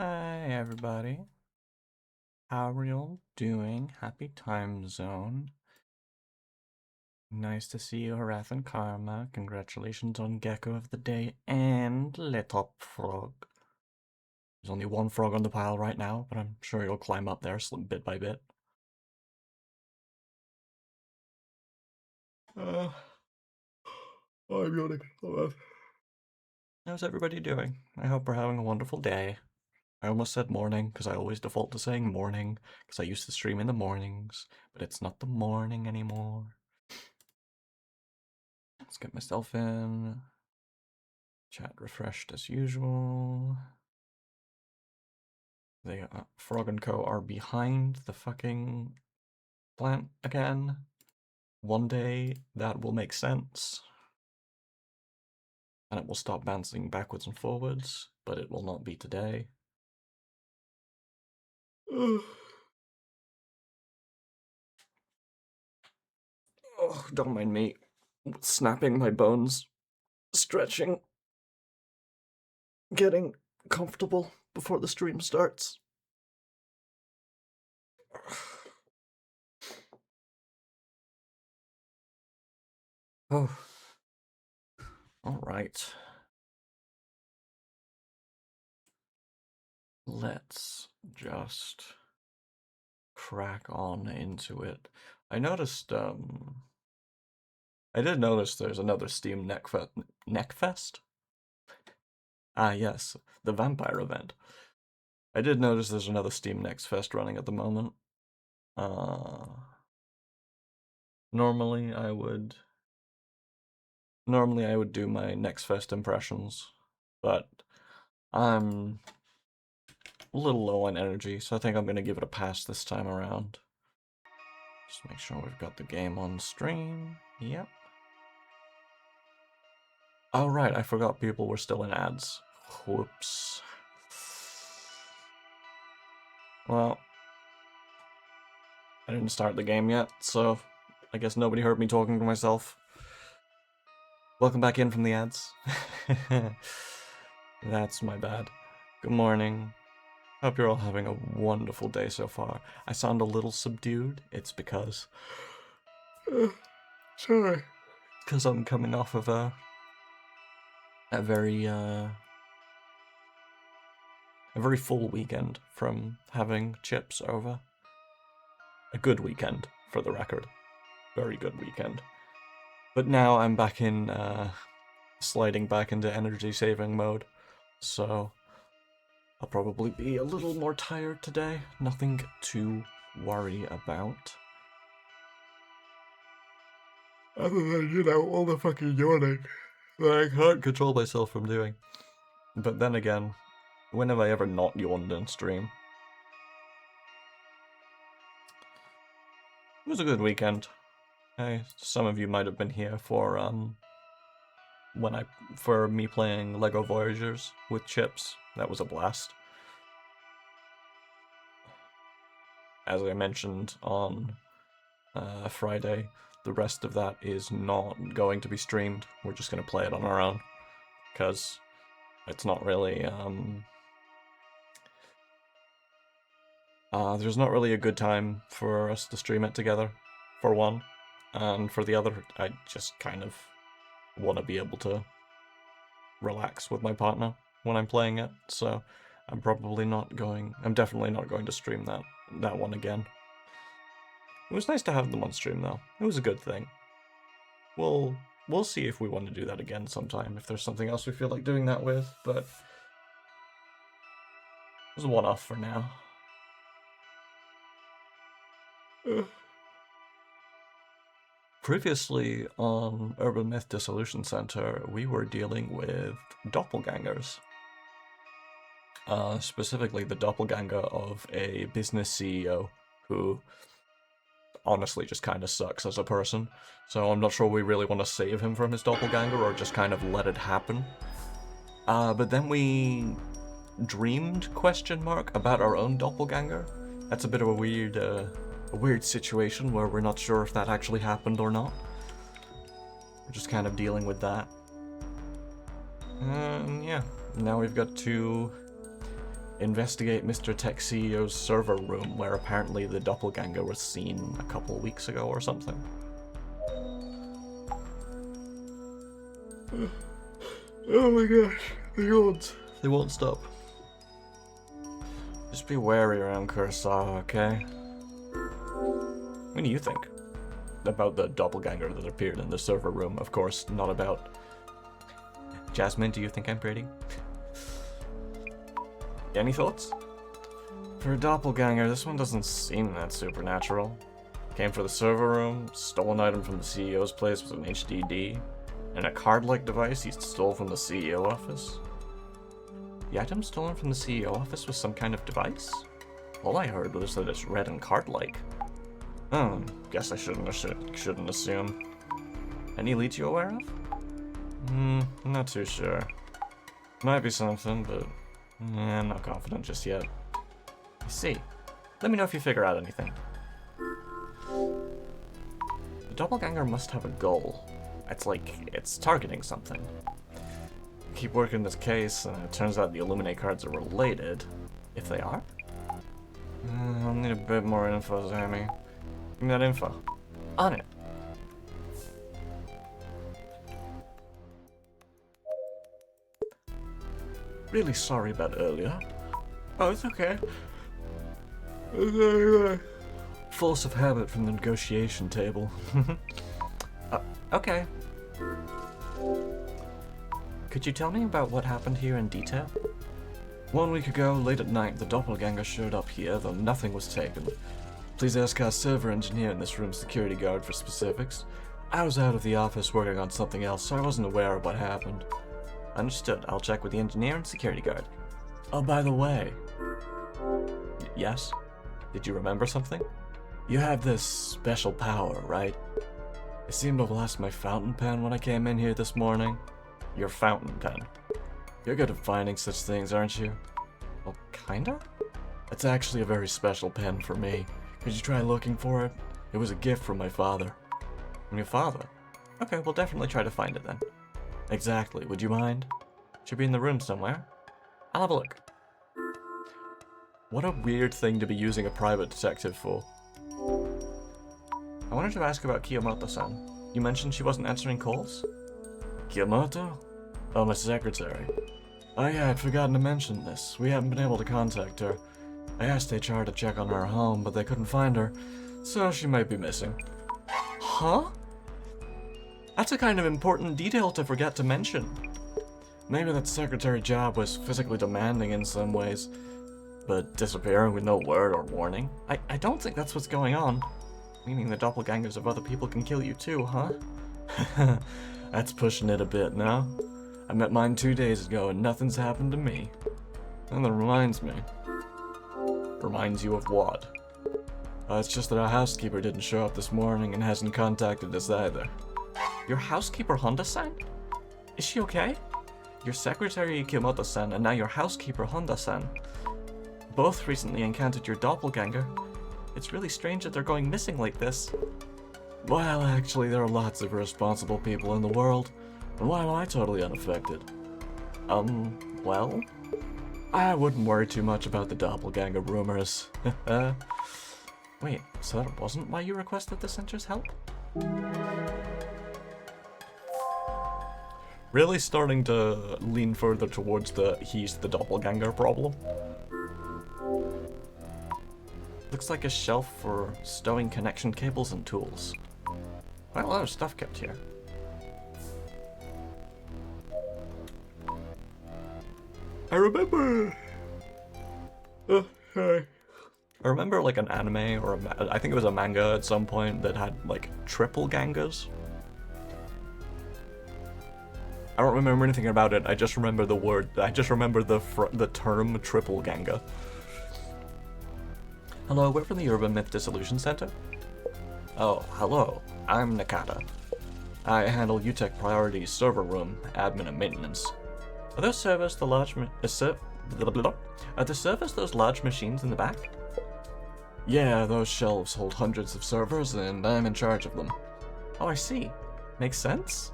Hi everybody. How are y'all doing? Happy time zone. Nice to see you, Harath and Karma. Congratulations on Gecko of the Day and Little Frog. There's only one frog on the pile right now, but I'm sure he'll climb up there bit by bit. I'm yawning. How's everybody doing? I hope we're having a wonderful day. I almost said morning, because I always default to saying morning, because I used to stream in the mornings, but it's not the morning anymore. Let's get myself in. Chat refreshed as usual. They, Frog and Co. are behind the fucking plant again. One day that will make sense. And it will stop bouncing backwards and forwards, but it will not be today. Oh, don't mind me snapping my bones, stretching, getting comfortable before the stream starts. Oh, all right. Let's just crack on into it. I did notice there's another Steam Neckfest? Ah, yes, the vampire event. I did notice there's another Steam Next Fest running at the moment. Normally I would do my Next Fest impressions, but I'm a little low on energy, so I think I'm gonna give it a pass this time around. Just make sure we've got the game on stream. Yep. Oh right, I forgot people were still in ads. Whoops. Well, I didn't start the game yet, so I guess nobody heard me talking to myself. Welcome back in from the ads. That's my bad. Good morning. Hope you're all having a wonderful day so far. I sound a little subdued. It's because... sorry. Because I'm coming off of a very full weekend from having chips over. A good weekend, for the record. Very good weekend. But now I'm back in, sliding back into energy saving mode, so I'll probably be a little more tired today. Nothing to worry about. Other than, all the fucking yawning that I can't control myself from doing. But then again, when have I ever not yawned in stream? It was a good weekend. Some of you might have been here for for me playing Lego Voyagers with Chips. That was a blast. As I mentioned on Friday, the rest of that is not going to be streamed. We're just going to play it on our own, because it's not really there's not really a good time for us to stream it together, for one, and for the other, I just kind of want to be able to relax with my partner when I'm playing it, so I'm definitely not going to stream that one again. It was nice to have them on stream though. It was a good thing. We'll see if we want to do that again sometime, if there's something else we feel like doing that with, but it was a one-off for now. Previously on Urban Myth Dissolution Center, we were dealing with doppelgangers. Specifically the doppelganger of a business CEO who honestly just kind of sucks as a person. So I'm not sure we really want to save him from his doppelganger or just kind of let it happen. But then we dreamed, ? About our own doppelganger. That's a bit of a weird situation where we're not sure if that actually happened or not. We're just kind of dealing with that. Yeah, now we've got two Investigate Mr. Tech CEO's server room, where apparently the doppelganger was seen a couple weeks ago or something. Oh my gosh, the yawns. They won't stop. Just be wary around Kurosawa, okay? What do you think about the doppelganger that appeared in the server room? Of course, not about... Jasmine, do you think I'm pretty? Any thoughts? For a doppelganger, this one doesn't seem that supernatural. Came for the server room, stole an item from the CEO's place with an HDD, and a card-like device he stole from the CEO office. The item stolen from the CEO office was some kind of device? All I heard was that it's red and card-like. Oh, guess I shouldn't assume. Any leads you aware of? Not too sure. Might be something, but I'm not confident just yet. I see. Let me know if you figure out anything. The doppelganger must have a goal. It's like it's targeting something. Keep working this case, and it turns out the Illuminate cards are related. If they are? I'll need a bit more info, Sammy. Give me that info. On it. Really sorry about earlier. Oh, it's okay. Force of habit from the negotiation table. Okay. Could you tell me about what happened here in detail? 1 week ago, late at night, the doppelganger showed up here, though nothing was taken. Please ask our server engineer in this room's security guard for specifics. I was out of the office working on something else, so I wasn't aware of what happened. Understood. I'll check with the engineer and security guard. Oh, by the way. Yes? Did you remember something? You have this special power, right? I seem to have lost my fountain pen when I came in here this morning. Your fountain pen. You're good at finding such things, aren't you? Well, kinda? It's actually a very special pen for me. Could you try looking for it? It was a gift from my father. From your father? Okay, we'll definitely try to find it then. Exactly. Would you mind? Should be in the room somewhere. I'll have a look. What a weird thing to be using a private detective for. I wanted to ask about Kiyomoto-san. You mentioned she wasn't answering calls? Kiyomoto? Oh, my secretary. Oh yeah, I'd forgotten to mention this. We haven't been able to contact her. I asked HR to check on her home, but they couldn't find her, so she might be missing. Huh? That's a kind of important detail to forget to mention. Maybe that secretary job was physically demanding in some ways, but disappearing with no word or warning? I don't think that's what's going on. Meaning the doppelgangers of other people can kill you too, huh? That's pushing it a bit now. I met mine 2 days ago and nothing's happened to me. And that reminds me. Reminds you of what? It's just that our housekeeper didn't show up this morning and hasn't contacted us either. Your housekeeper Honda-san? Is she okay? Your secretary Kimoto-san and now your housekeeper Honda-san. Both recently encountered your doppelganger. It's really strange that they're going missing like this. Well, actually, there are lots of irresponsible people in the world. And why am I totally unaffected? Well? I wouldn't worry too much about the doppelganger rumors. Wait, so that wasn't why you requested the center's help? Really starting to lean further towards the he's the doppelganger problem. Looks like a shelf for stowing connection cables and tools. Quite a lot of stuff kept here. I remember... sorry. I remember like an anime or I think it was a manga at some point that had like triple gangers. I don't remember anything about it. I just remember the word. I just remember the term triple ganger. Hello, we're from the Urban Myth Dissolution Center. Oh, hello. I'm Nakata. I handle UTech Priorities server room, admin and maintenance. Are those servers the large those large machines in the back? Yeah, those shelves hold hundreds of servers and I'm in charge of them. Oh, I see. Makes sense?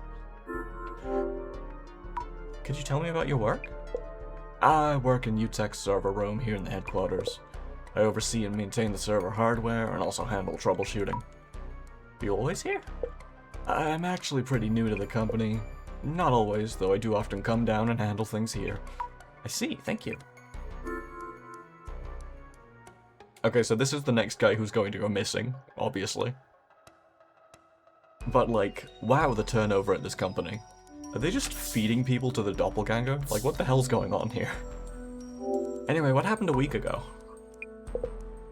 Could you tell me about your work? I work in UTech's server room here in the headquarters. I oversee and maintain the server hardware and also handle troubleshooting. You always here? I'm actually pretty new to the company. Not always, though I do often come down and handle things here. I see, thank you. Okay, so this is the next guy who's going to go missing, obviously. But like, wow, the turnover at this company. Are they just feeding people to the doppelganger? Like, what the hell's going on here? Anyway, what happened a week ago?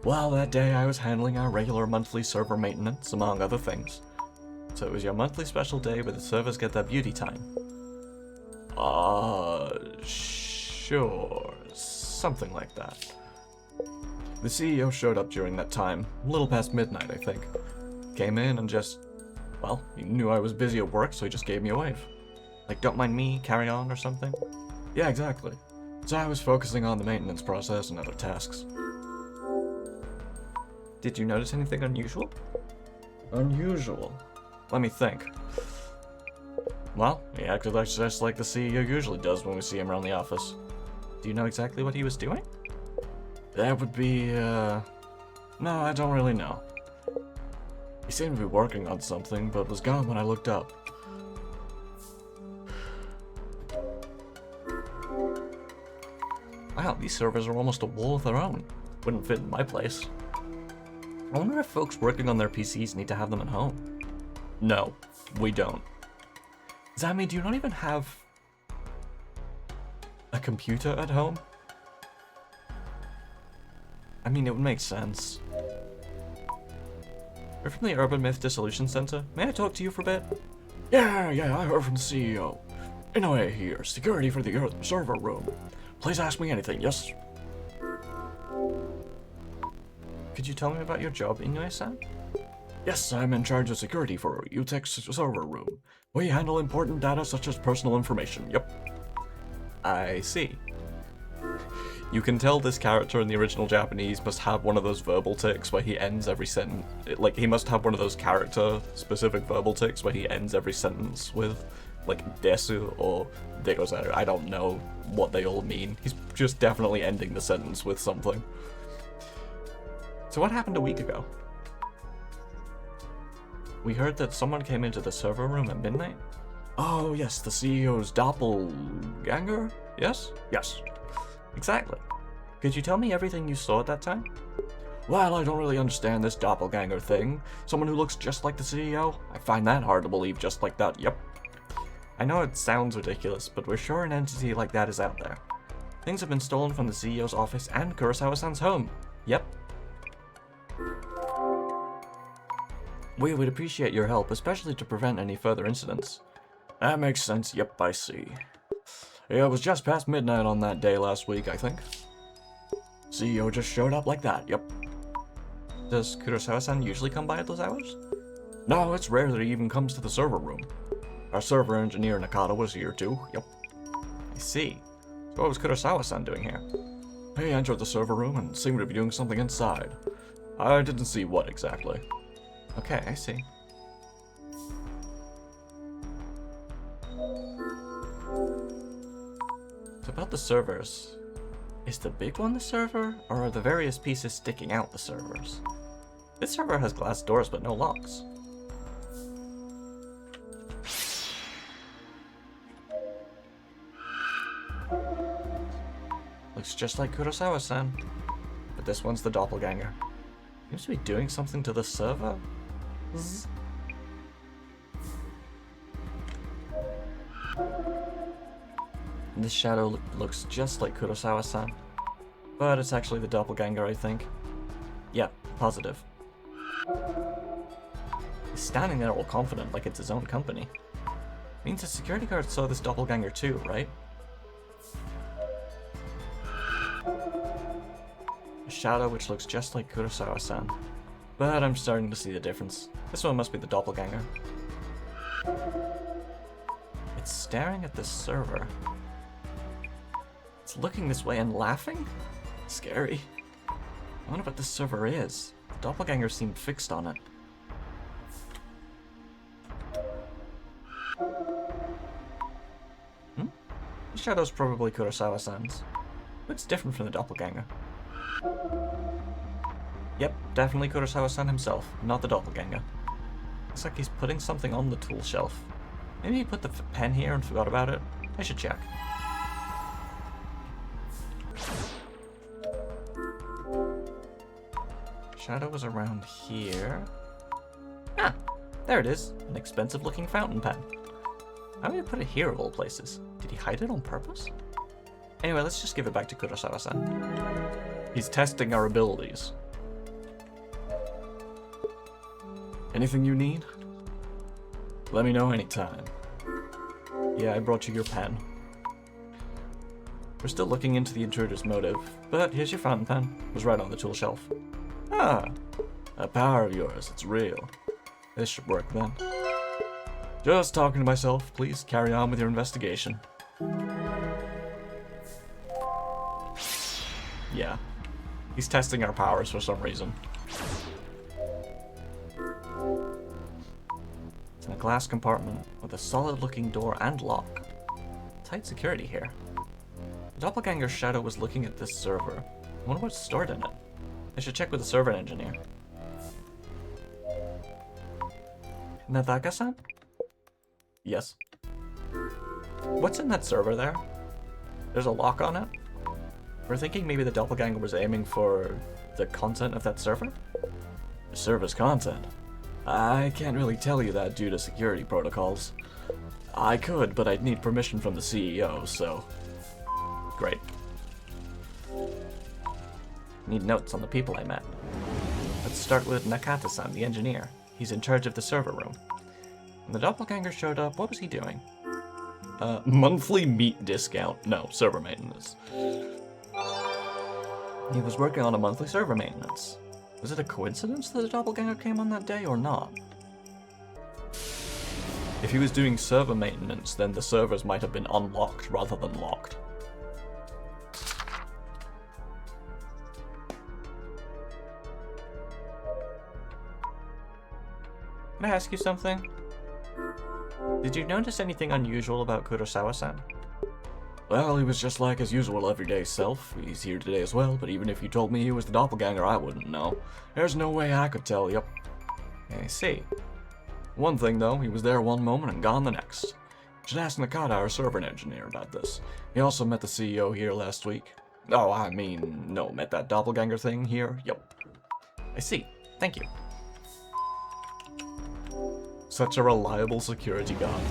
Well, that day I was handling our regular monthly server maintenance, among other things. So it was your monthly special day where the servers get their beauty time. Sure. Something like that. The CEO showed up during that time, a little past midnight, I think. Came in and just, well, he knew I was busy at work, so he just gave me a wave. Like, don't mind me, carry on or something? Yeah, exactly. So I was focusing on the maintenance process and other tasks. Did you notice anything unusual? Unusual? Let me think. Well, he acted just like the CEO usually does when we see him around the office. Do you know exactly what he was doing? That would be, no, I don't really know. He seemed to be working on something, but was gone when I looked up. Wow, these servers are almost a wall of their own. Wouldn't fit in my place. I wonder if folks working on their PCs need to have them at home. No, we don't. Zammy, do you not even have a computer at home? I mean, it would make sense. You're from the Urban Myth Dissolution Center. May I talk to you for a bit? Yeah, I heard from the CEO. Anyway, here, security for the server room. Please ask me anything, yes? Could you tell me about your job, Inoue-san? Yes, I'm in charge of security for UTech's server room. We handle important data such as personal information, yep. I see. You can tell this character in the original Japanese must have one of those verbal tics where he ends every sentence. Like, he must have one of those character-specific verbal tics where he ends every sentence with, like, desu or degozaru. I don't know what they all mean. He's just definitely ending the sentence with something. So what happened a week ago? We heard that someone came into the server room at midnight? Oh yes, the CEO's doppelganger? Yes? Yes. Exactly. Could you tell me everything you saw at that time? Well, I don't really understand this doppelganger thing. Someone who looks just like the CEO? I find that hard to believe just like that, yep. I know it sounds ridiculous, but we're sure an entity like that is out there. Things have been stolen from the CEO's office and Kurosawa-san's home. Yep. We would appreciate your help, especially to prevent any further incidents. That makes sense, yep, I see. Yeah, it was just past midnight on that day last week, I think. CEO just showed up like that, yep. Does Kurosawa-san usually come by at those hours? No, it's rare that he even comes to the server room. Our server engineer Nakata was here too, yep. I see. So what was Kurosawa-san doing here? He entered the server room and seemed to be doing something inside. I didn't see what exactly. Okay, I see. So about the servers, is the big one the server, or are the various pieces sticking out the servers? This server has glass doors but no locks. Looks just like Kurosawa-san, but this one's the doppelganger. Seems to be doing something to the server. Zzz. This shadow looks just like Kurosawa-san, but it's actually the doppelganger, I think. Yeah, positive. He's standing there all confident, like it's his own company. Means the security guard saw this doppelganger too, right? A shadow which looks just like Kurosawa-san, but I'm starting to see the difference. This one must be the doppelganger. It's staring at the server. It's looking this way and laughing? Scary. I wonder what this server is. The doppelganger seemed fixed on it. The shadow's probably Kurosawa-san's. Looks different from the doppelganger. Yep, definitely Kurosawa-san himself, not the doppelganger. Looks like he's putting something on the tool shelf. Maybe he put the pen here and forgot about it? I should check. Shadow was around here. Ah, there it is. An expensive-looking fountain pen. How did he put it here of all places? Did he hide it on purpose? Anyway, let's just give it back to Kurosawa-san. He's testing our abilities. Anything you need? Let me know anytime. Yeah, I brought you your pen. We're still looking into the intruder's motive, but here's your fountain pen. It was right on the tool shelf. Ah, that power of yours, it's real. This should work then. Just talking to myself. Please carry on with your investigation. Yeah. He's testing our powers for some reason. It's in a glass compartment with a solid-looking door and lock. Tight security here. The doppelganger's shadow was looking at this server. I wonder what's stored in it. I should check with the server engineer. Nadaka-san? Yes. What's in that server there? There's a lock on it? We're thinking maybe the doppelganger was aiming for the content of that server? The server's content? I can't really tell you that due to security protocols. I could, but I'd need permission from the CEO, so... Great. Need notes on the people I met. Let's start with Nakata-san, the engineer. He's in charge of the server room. When the doppelganger showed up, what was he doing? Monthly meat discount. No, server maintenance. He was working on a monthly server maintenance. Was it a coincidence that the doppelganger came on that day or not? If he was doing server maintenance, then the servers might have been unlocked rather than locked. Can I ask you something? Did you notice anything unusual about Kurosawa-san? Well, he was just like his usual everyday self. He's here today as well, but even if you told me he was the doppelganger, I wouldn't know. There's no way I could tell, yep. I see. One thing though, he was there one moment and gone the next. Should ask Nakata, our server engineer, about this. He also met the CEO here last week. Oh, I mean, no, met that doppelganger thing here, yep. I see, thank you. Such a reliable security guard.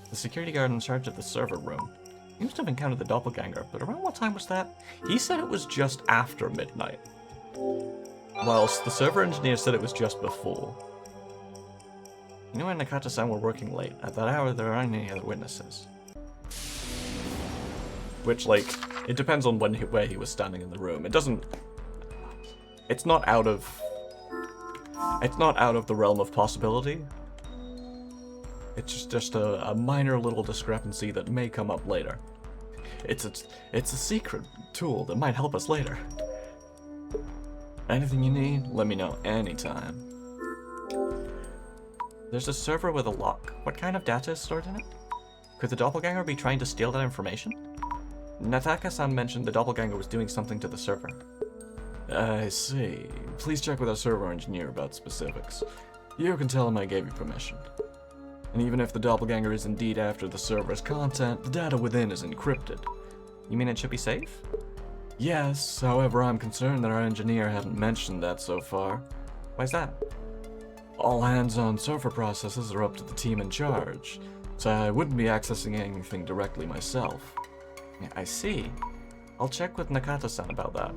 The security guard in charge of the server room. He must have encountered the doppelganger, but around what time was that? He said it was just after midnight. Whilst the server engineer said it was just before. You know when Nakata-san were working late? At that hour there aren't any other witnesses. Which, like, it depends on where he was standing in the room. It doesn't... It's not out of the realm of possibility. It's just a minor little discrepancy that may come up later. It's a secret tool that might help us later. Anything you need, let me know anytime. There's a server with a lock. What kind of data is stored in it? Could the doppelganger be trying to steal that information? Nataka-san mentioned the doppelganger was doing something to the server. I see. Please check with our server engineer about specifics. You can tell him I gave you permission. And even if the doppelganger is indeed after the server's content, the data within is encrypted. You mean it should be safe? Yes, however I'm concerned that our engineer hadn't mentioned that so far. Why's that? All hands on server processes are up to the team in charge, so I wouldn't be accessing anything directly myself. I see. I'll check with Nakata-san about that.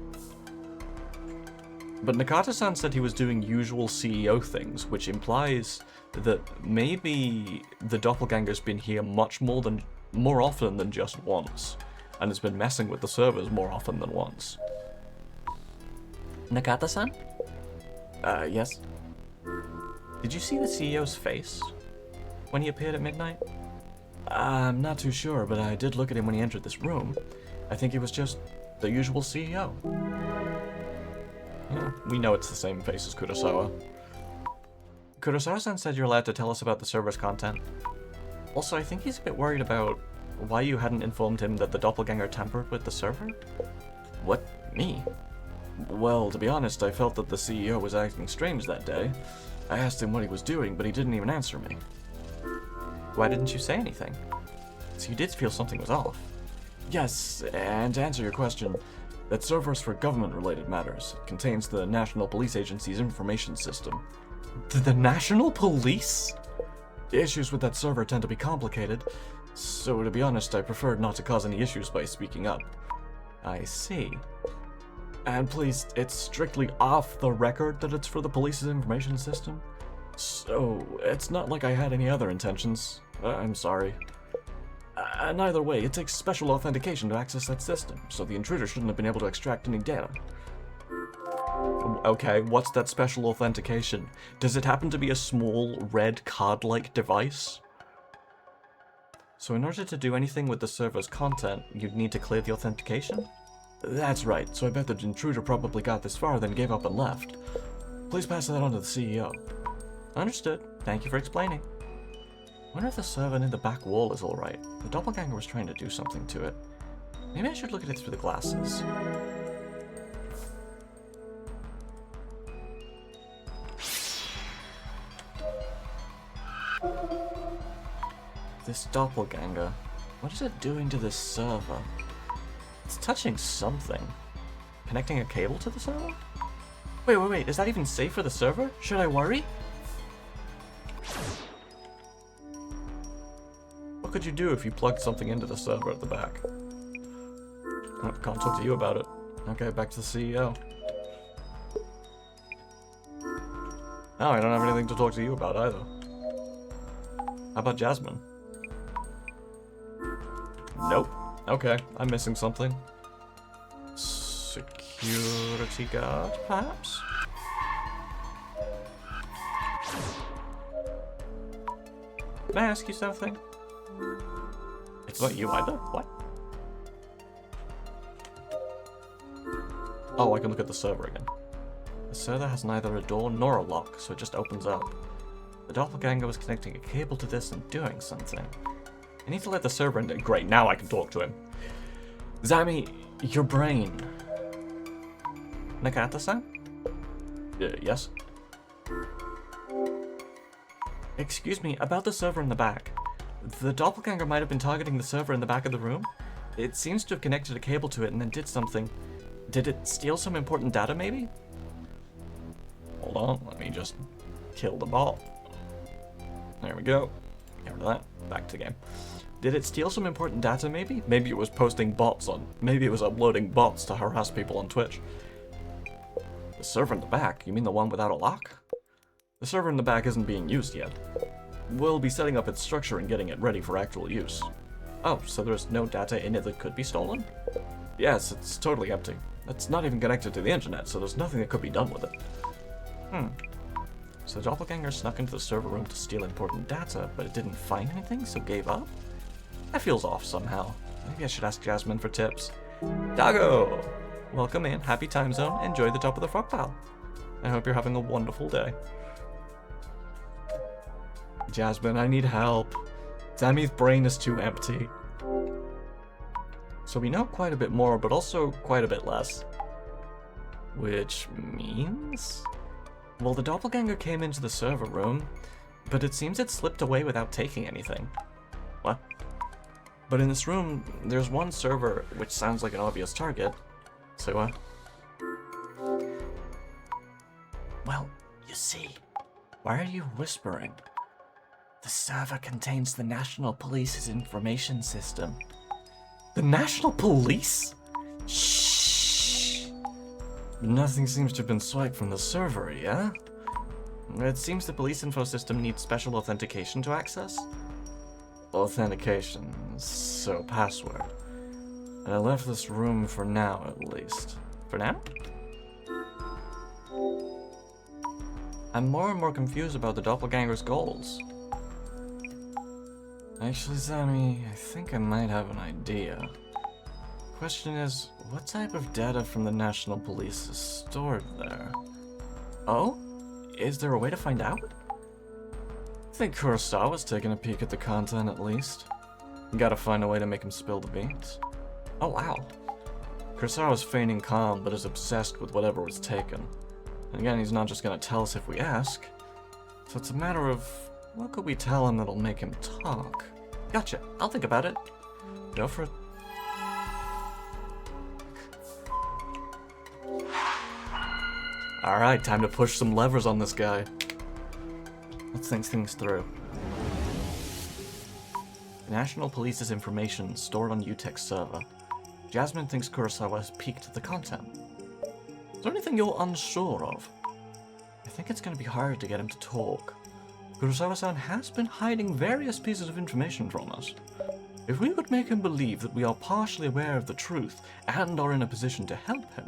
But Nakata-san said he was doing usual CEO things, which implies that maybe the doppelganger's been here more often than just once, and has been messing with the servers more often than once. Nakata-san? Yes? Did you see the CEO's face when he appeared at midnight? I'm not too sure, but I did look at him when he entered this room. I think he was just the usual CEO. Yeah, we know it's the same face as Kurosawa. Kurosawa-san said you're allowed to tell us about the server's content. Also, I think he's a bit worried about why you hadn't informed him that the doppelganger tampered with the server? What? Me? Well, to be honest, I felt that the CEO was acting strange that day. I asked him what he was doing, but he didn't even answer me. Why didn't you say anything? So you did feel something was off. Yes, and to answer your question, that server is for government-related matters. It contains the National Police Agency's information system. The National Police? The issues with that server tend to be complicated, so to be honest, I preferred not to cause any issues by speaking up. I see. And please, it's strictly off the record that it's for the police's information system. So, it's not like I had any other intentions. I'm sorry. And either way, it takes special authentication to access that system, so the intruder shouldn't have been able to extract any data. Okay, what's that special authentication? Does it happen to be a small, red card-like device? So in order to do anything with the server's content, you'd need to clear the authentication? That's right, so I bet the intruder probably got this far, then gave up and left. Please pass that on to the CEO. Understood. Thank you for explaining. I wonder if the server near the back wall is alright. The doppelganger was trying to do something to it. Maybe I should look at it through the glasses. This doppelganger, what is it doing to this server? It's touching something. Connecting a cable to the server? Wait, is that even safe for the server? Should I worry? What could you do if you plugged something into the server at the back? Oh, can't talk to you about it. Okay, back to the CEO. Oh, I don't have anything to talk to you about either. How about Jasmine? Nope. Okay, I'm missing something. Security guard, perhaps? Can I ask you something? It's not you either? What? Oh, I can look at the server again. The server has neither a door nor a lock, so it just opens up. The doppelganger was connecting a cable to this and doing something. I need to let the server in. Great, now I can talk to him. Zami, your brain. Nakata-san? Yes? Excuse me, about the server in the back. The doppelganger might have been targeting the server in the back of the room. It seems to have connected a cable to it and then did something. Did it steal some important data, maybe? Hold on, let me just kill the bot. There we go. Get rid of that. Back to the game. Did it steal some important data, maybe? Maybe it was posting bots on... Maybe it was uploading bots to harass people on Twitch. The server in the back? You mean the one without a lock? The server in the back isn't being used yet. We'll be setting up its structure and getting it ready for actual use. Oh, so there's no data in it that could be stolen? Yes, it's totally empty. It's not even connected to the internet, so there's nothing that could be done with it. So the doppelganger snuck into the server room to steal important data, but it didn't find anything, so gave up? That feels off somehow. Maybe I should ask Jasmine for tips. Dago! Welcome in, happy time zone, enjoy the top of the frog pile. I hope you're having a wonderful day. Jasmine, I need help. Zami's brain is too empty. So we know quite a bit more, but also quite a bit less. Which means... Well, the doppelganger came into the server room, but it seems it slipped away without taking anything. What? But in this room, there's one server, which sounds like an obvious target. Say what? Well, you see, why are you whispering? The server contains the National Police's information system. The National Police? Shh! Nothing seems to have been swiped from the server, yeah? It seems the police info system needs special authentication to access. Authentication, so password. And I left this room for now, at least. For now? I'm more and more confused about the doppelganger's goals. Actually, Zami, I think I might have an idea. Question is, what type of data from the National Police is stored there? Oh? Is there a way to find out? I think Kurosawa's taking a peek at the content at least. Gotta find a way to make him spill the beans. Oh wow. Kurosawa's feigning calm, but is obsessed with whatever was taken. And again, he's not just gonna tell us if we ask. So it's a matter of, what could we tell him that'll make him talk? Gotcha, I'll think about it. Go for it. Alright, time to push some levers on this guy. Let's think things through. The National Police's information stored on UTEC's server. Jasmine thinks Kurosawa has peeked the content. Is there anything you're unsure of? I think it's going to be hard to get him to talk. Kurosawa-san has been hiding various pieces of information from us. If we could make him believe that we are partially aware of the truth and are in a position to help him,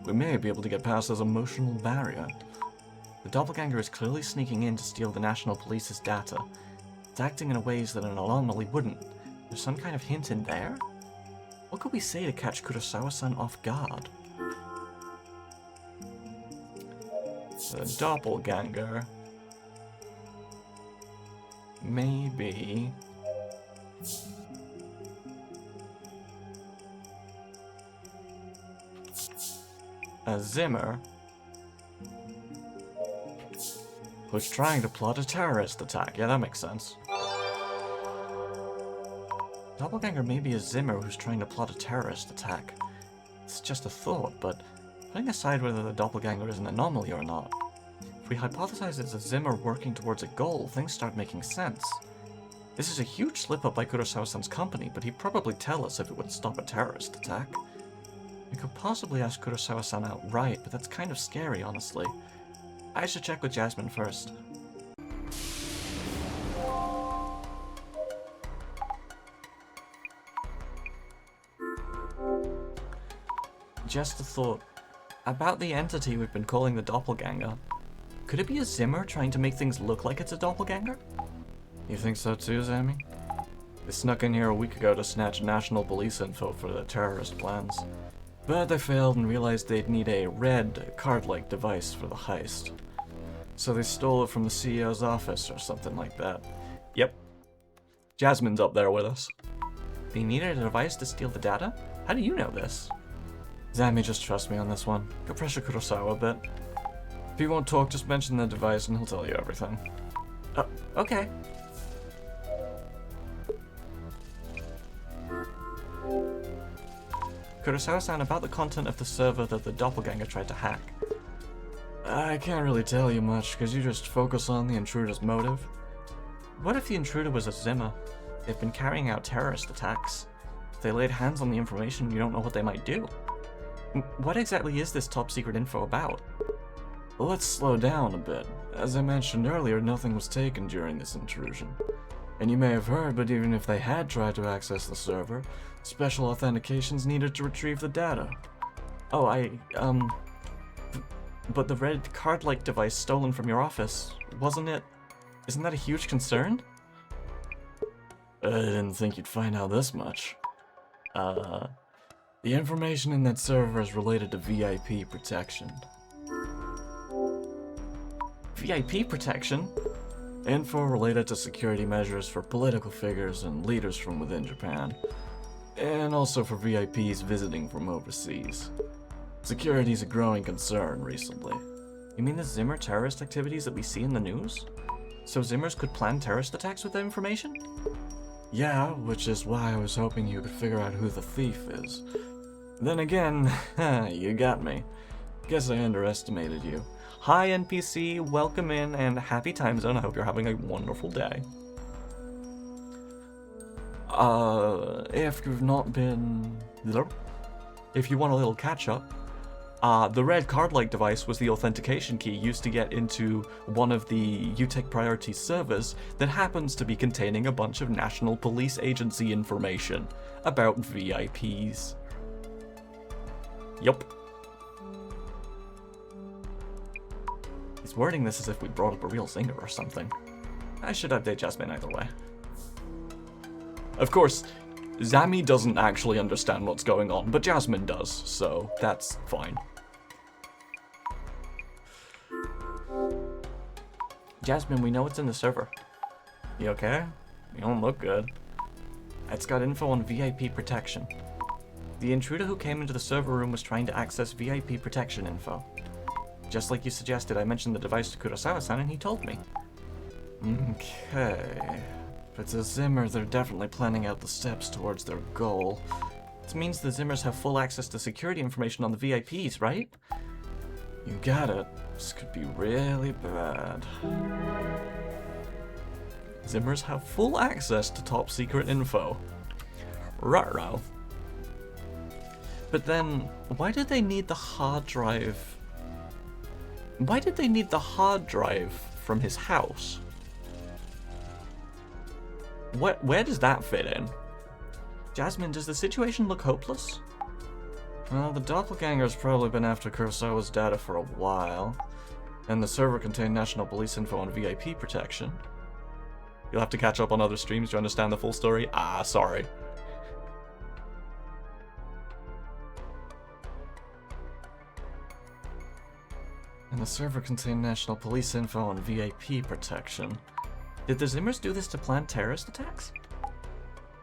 we may be able to get past his emotional barrier. The doppelganger is clearly sneaking in to steal the National Police's data. It's acting in ways that an anomaly wouldn't. There's some kind of hint in there? What could we say to catch Kurosawa-san off guard? The doppelganger. Maybe... a Zimmer who's trying to plot a terrorist attack. Yeah, that makes sense. Doppelganger may be a Zimmer who's trying to plot a terrorist attack. It's just a thought, but putting aside whether the doppelganger is an anomaly or not, if we hypothesize it's a Zimmer working towards a goal, things start making sense. This is a huge slip-up by Kurosawa-san's company, but he'd probably tell us if it would stop a terrorist attack. We could possibly ask Kurosawa-san outright, but that's kind of scary, honestly. I should check with Jasmine first. Just a thought. About the entity we've been calling the doppelganger. Could it be a Zimmer trying to make things look like it's a doppelganger? You think so too, Sammy? They snuck in here a week ago to snatch national police info for their terrorist plans. But they failed and realized they'd need a red, card-like device for the heist. So they stole it from the CEO's office or something like that. Yep. Jasmine's up there with us. They needed a device to steal the data? How do you know this? Zami, just trust me on this one. Go pressure Kurosawa a bit. If he won't talk, just mention the device and he'll tell you everything. Oh, okay. Kurosawa-san, about the content of the server that the doppelganger tried to hack. I can't really tell you much, because you just focus on the intruder's motive. What if the intruder was a Zimmer? They've been carrying out terrorist attacks. If they laid hands on the information, you don't know what they might do. What exactly is this top-secret info about? Let's slow down a bit. As I mentioned earlier, nothing was taken during this intrusion. And you may have heard, but even if they had tried to access the server, special authentications needed to retrieve the data. Oh, but the red card-like device stolen from your office, wasn't it? Isn't that a huge concern? I didn't think you'd find out this much. The information in that server is related to VIP protection. VIP protection? Info related to security measures for political figures and leaders from within Japan. And also for VIPs visiting from overseas. Security's a growing concern recently. You mean the Zimmer terrorist activities that we see in the news? So Zimmers could plan terrorist attacks with that information? Yeah, which is why I was hoping you could figure out who the thief is. Then again, you got me. Guess I underestimated you. Hi NPC, welcome in, and happy time zone. I hope you're having a wonderful day. If you've not been... If you want a little catch-up, the red card-like device was the authentication key used to get into one of the UTEC Priority servers that happens to be containing a bunch of National Police Agency information about VIPs. Yup. He's wording this as if we brought up a real zinger or something. I should update Jasmine either way. Of course, Zami doesn't actually understand what's going on, but Jasmine does, so that's fine. Jasmine, we know what's in the server. You okay? You don't look good. It's got info on VIP protection. The intruder who came into the server room was trying to access VIP protection info. Just like you suggested, I mentioned the device to Kurosawa-san and he told me. Okay. If it's a Zimmer, they're definitely planning out the steps towards their goal. This means the Zimmers have full access to security information on the VIPs, right? You got it. This could be really bad. Zimmers have full access to top secret info. Ruh-roh. But then, why did they need the hard drive? Why did they need the hard drive from his house? Where does that fit in? Jasmine, does the situation look hopeless? Well, the doppelganger's probably been after Kurosawa's data for a while, and the server contained national police info on VIP protection. You'll have to catch up on other streams to understand the full story. Ah, sorry. And the server contained national police info on VIP protection. Did the Zimmers do this to plan terrorist attacks?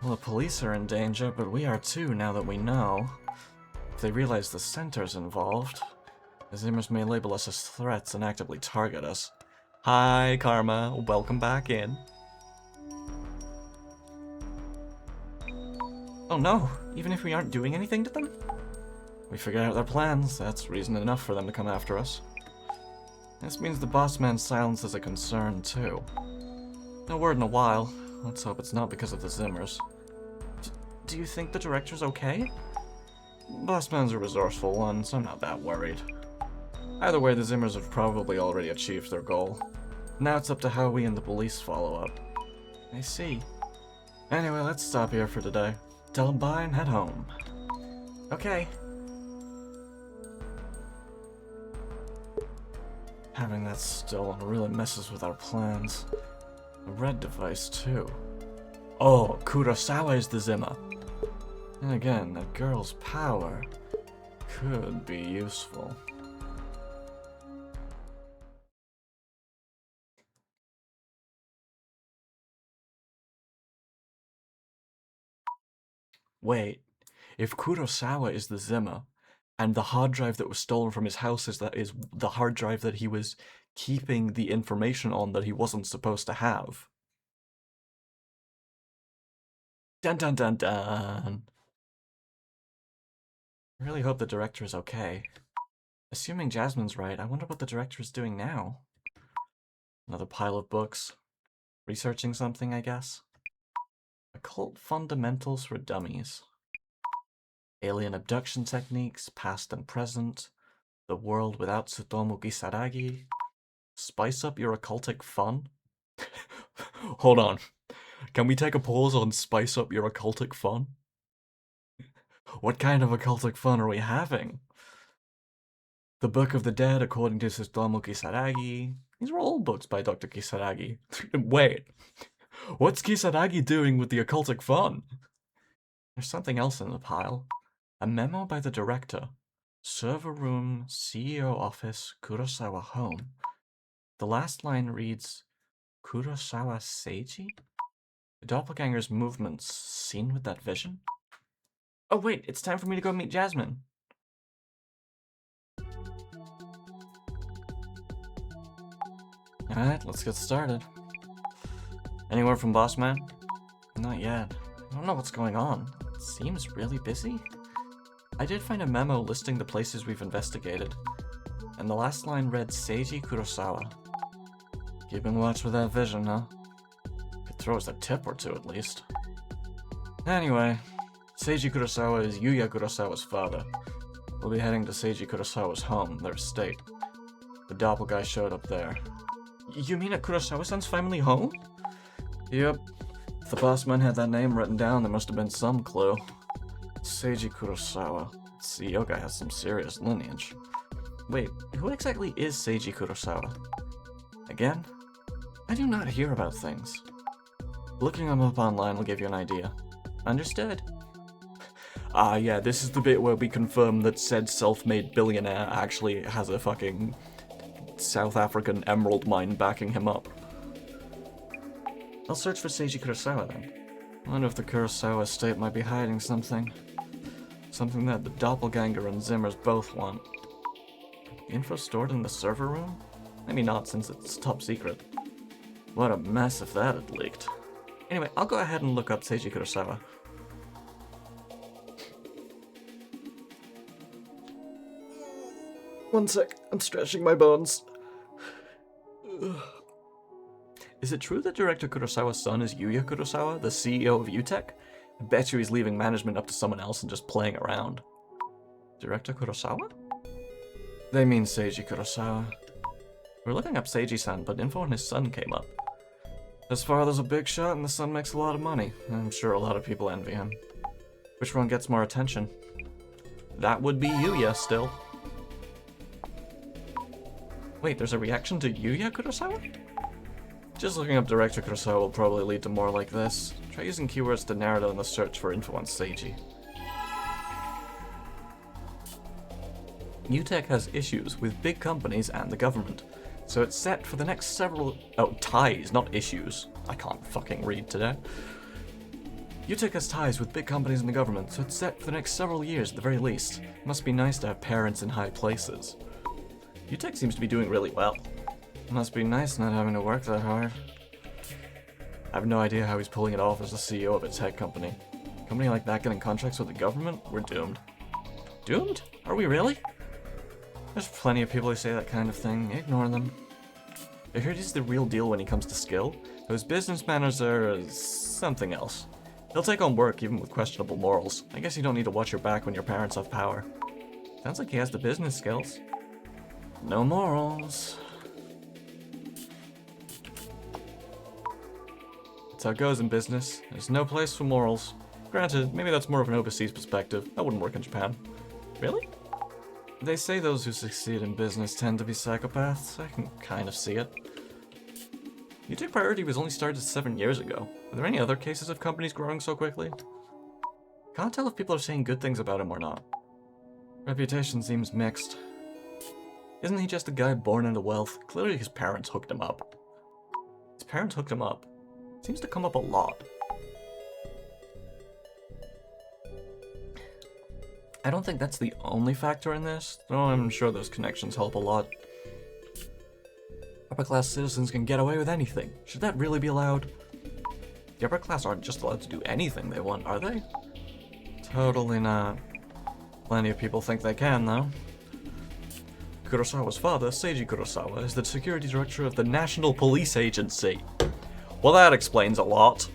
Well, the police are in danger, but we are too, now that we know. If they realize the center's involved, the Zimmers may label us as threats and actively target us. Hi, Karma. Welcome back in. Oh no, even if we aren't doing anything to them? We figured out their plans, that's reason enough for them to come after us. This means the boss man's silence is a concern, too. No word in a while. Let's hope it's not because of the Zimmers. Do you think the director's okay? Boss man's a resourceful one, so I'm not that worried. Either way, the Zimmers have probably already achieved their goal. Now it's up to how we and the police follow up. I see. Anyway, let's stop here for today. Tell them bye and head home. Okay. Having that stolen really messes with our plans. A red device, too. Oh, Kurosawa is the Zimmer. And again, that girl's power could be useful. Wait, if Kurosawa is the Zimmer, and the hard drive that was stolen from his house is the hard drive that he was keeping the information on that he wasn't supposed to have. Dun dun dun dun. I really hope the director is okay. Assuming Jasmine's right, I wonder what the director is doing now. Another pile of books. Researching something, I guess. Occult Fundamentals for Dummies. Alien Abduction Techniques, Past and Present. The World Without Tsutomu Kisaragi. Spice Up Your Occultic Fun? Hold on. Can we take a pause on Spice Up Your Occultic Fun? What kind of occultic fun are we having? The Book of the Dead according to Tsutomu Kisaragi. These are all books by Dr. Kisaragi. Wait. What's Kisaragi doing with the occultic fun? There's something else in the pile. A memo by the director. Server room, CEO office, Kurosawa home. The last line reads, Kurosawa Seiji? The doppelganger's movements seen with that vision? Oh wait, it's time for me to go meet Jasmine. Alright, let's get started. Any word from Boss Man? Not yet. I don't know what's going on. It seems really busy. I did find a memo listing the places we've investigated, and the last line read Seiji Kurosawa. Keeping watch with that vision, huh? Could throw us a tip or two at least. Anyway, Seiji Kurosawa is Yuya Kurosawa's father. We'll be heading to Seiji Kurosawa's home, their estate. The doppelganger showed up there. You mean at Kurosawa-san's family home? Yep. If the boss man had that name written down, there must have been some clue. Seiji Kurosawa. The CEO guy has some serious lineage. Wait, who exactly is Seiji Kurosawa? Again? I do not hear about things. Looking him up online will give you an idea. Understood. Ah, yeah, this is the bit where we confirm that said self-made billionaire actually has a fucking South African emerald mine backing him up. I'll search for Seiji Kurosawa then. I wonder if the Kurosawa estate might be hiding something. Something that the doppelganger and Zimmers both want. Info stored in the server room? Maybe not, since it's top secret. What a mess if that had leaked. Anyway, I'll go ahead and look up Seiji Kurosawa. One sec, I'm stretching my bones. Is it true that Director Kurosawa's son is Yuya Kurosawa, the CEO of UTech? I bet you he's leaving management up to someone else and just playing around. Director Kurosawa? They mean Seiji Kurosawa. We're looking up Seiji-san, but info on his son came up. His father's a big shot and the son makes a lot of money. I'm sure a lot of people envy him. Which one gets more attention? That would be Yuya still. Wait, there's a reaction to Yuya Kurosawa? Just looking up Director Kurosawa will probably lead to more like this. Try using keywords to narrow down the search for info on Seiji. UTech has issues with big companies and the government, so it's set for the next several... Oh, ties, not issues. I can't fucking read today. UTech has ties with big companies and the government, so it's set for the next several years at the very least. It must be nice to have parents in high places. UTech seems to be doing really well. It must be nice not having to work that hard. I have no idea how he's pulling it off as the CEO of a tech company. A company like that getting contracts with the government? We're doomed. Doomed? Are we really? There's plenty of people who say that kind of thing. Ignore them. I heard he's the real deal when he comes to skill. Those business manners are something else. He'll take on work even with questionable morals. I guess you don't need to watch your back when your parents have power. Sounds like he has the business skills. No morals. That's how it goes in business. There's no place for morals. Granted, maybe that's more of an overseas perspective. That wouldn't work in Japan. Really? They say those who succeed in business tend to be psychopaths. I can kind of see it. UTech Priority was only started 7 years ago. Are there any other cases of companies growing so quickly? Can't tell if people are saying good things about him or not. Reputation seems mixed. Isn't he just a guy born into wealth? Clearly his parents hooked him up. His parents hooked him up. Seems to come up a lot. I don't think that's the only factor in this, though I'm sure those connections help a lot. Upper class citizens can get away with anything. Should that really be allowed? The upper class aren't just allowed to do anything they want, are they? Totally not. Plenty of people think they can, though. Kurosawa's father, Seiji Kurosawa, is the security director of the National Police Agency. Well, that explains a lot.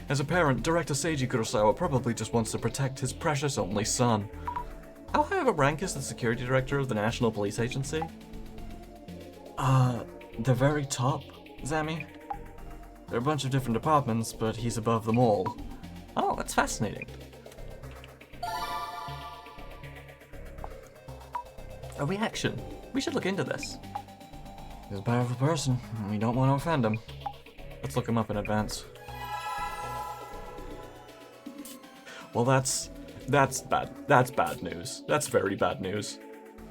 As a parent, Director Seiji Kurosawa probably just wants to protect his precious only son. How high of a rank is the security director of the National Police Agency? The very top, Zami. There are a bunch of different departments, but he's above them all. Oh, that's fascinating. A reaction. We should look into this. He's a powerful person, and we don't want to offend him. Let's look him up in advance. Well, that's bad. That's bad news. That's very bad news.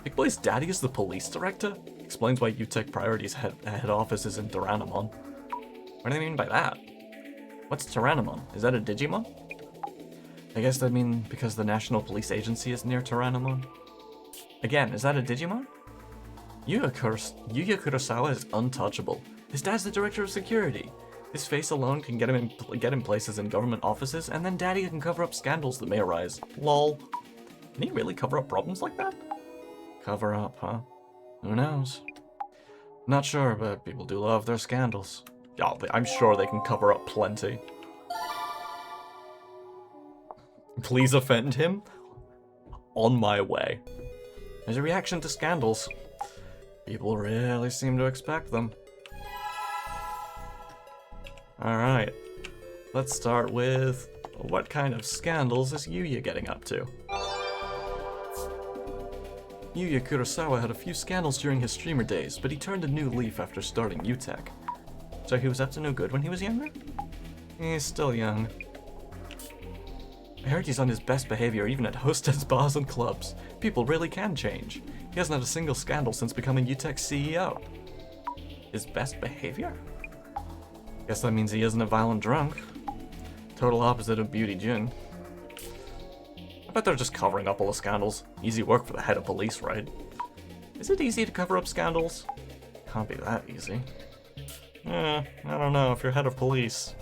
Big Boy's daddy is the police director? Explains why UTech Priority's head office is in Tyrannomon. What do they mean by that? What's Tyrannomon? Is that a Digimon? I guess they mean because the National Police Agency is near Tyrannomon. Again, is that a Digimon? Yuya Kurosawa is untouchable. His dad's the director of security. His face alone can get him places in government offices, and then Daddy can cover up scandals that may arise. Lol. Can he really cover up problems like that? Cover up, huh? Who knows? Not sure, but people do love their scandals. Yeah, I'm sure they can cover up plenty. Please offend him? On my way. There's a reaction to scandals. People really seem to expect them. Alright, let's start with what kind of scandals is Yuya getting up to? Yuya Kurosawa had a few scandals during his streamer days, but he turned a new leaf after starting UTech. So he was up to no good when he was younger? He's still young. I heard he's on his best behavior even at hostess bars and clubs. People really can change. He hasn't had a single scandal since becoming UTech's CEO. His best behavior? Guess that means he isn't a violent drunk. Total opposite of Beauty Jin. I bet they're just covering up all the scandals. Easy work for the head of police, right? Is it easy to cover up scandals? Can't be that easy. I don't know, if you're head of police.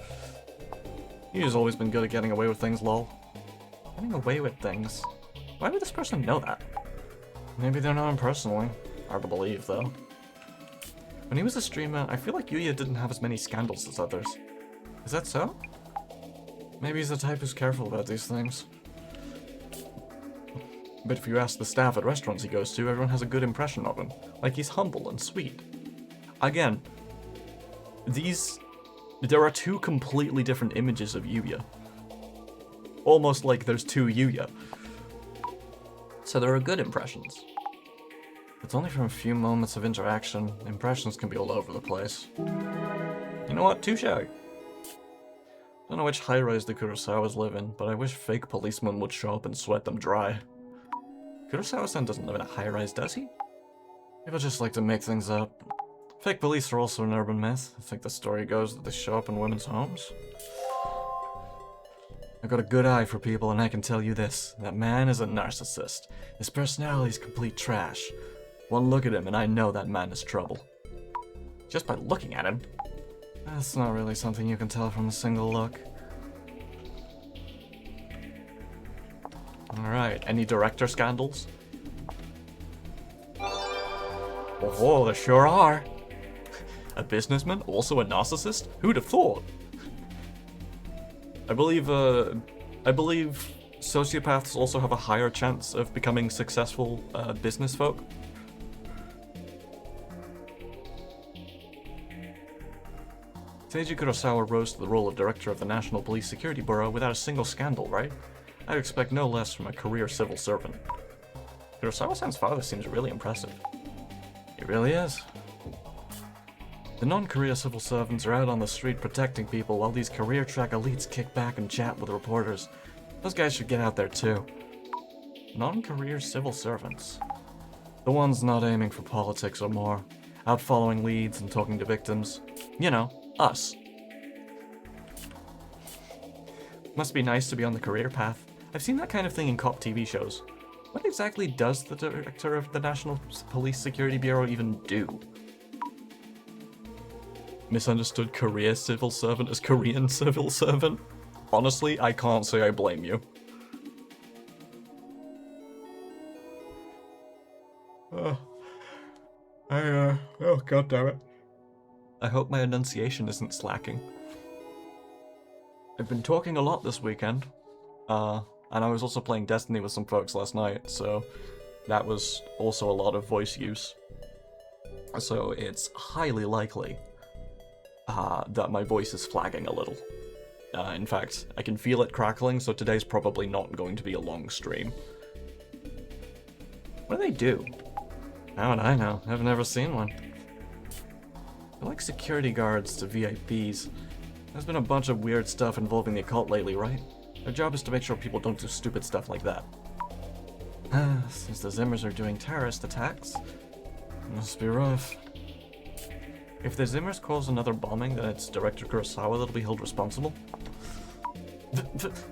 You've always been good at getting away with things, lol. Getting away with things? Why would this person know that? Maybe they're not him personally. Hard to believe, though. When he was a streamer, I feel like Yuya didn't have as many scandals as others. Is that so? Maybe he's the type who's careful about these things. But if you ask the staff at restaurants he goes to, everyone has a good impression of him. Like he's humble and sweet. Again, there are two completely different images of Yuya. Almost like there's two Yuya. So there are good impressions. It's only from a few moments of interaction. Impressions can be all over the place. You know what? Touche. Don't know which high-rise the Kurosawas live in, but I wish fake policemen would show up and sweat them dry. Kurosawa-san doesn't live in a high-rise, does he? People just like to make things up. Fake police are also an urban myth. I think the story goes that they show up in women's homes. I've got a good eye for people, and I can tell you this. That man is a narcissist. His personality is complete trash. One look at him and I know that man is trouble. Just by looking at him? That's not really something you can tell from a single look. Alright, any director scandals? Oh, there sure are! A businessman? Also a narcissist? Who'd have thought? I believe sociopaths also have a higher chance of becoming successful business folk. Seiji Kurosawa rose to the role of director of the National Police Security Bureau without a single scandal, right? I'd expect no less from a career civil servant. Kurosawa-san's father seems really impressive. He really is. The non-career civil servants are out on the street protecting people while these career track elites kick back and chat with reporters. Those guys should get out there too. Non-career civil servants. The ones not aiming for politics or more. Out following leads and talking to victims. You know, us. Must be nice to be on the career path. I've seen that kind of thing in cop TV shows. What exactly does the director of the National Police Security Bureau even do? Misunderstood career civil servant as Korean civil servant? Honestly, I can't say I blame you. Oh, god damn it. I hope my enunciation isn't slacking. I've been talking a lot this weekend, and I was also playing Destiny with some folks last night, so that was also a lot of voice use. So it's highly likely that my voice is flagging a little. In fact, I can feel it crackling, so today's probably not going to be a long stream. What do they do? How would I know? I've never seen one. They're like security guards to VIPs. There's been a bunch of weird stuff involving the occult lately, right? Their job is to make sure people don't do stupid stuff like that. Since the Zimmers are doing terrorist attacks, must be rough. If the Zimmers cause another bombing, then it's Director Kurosawa that'll be held responsible.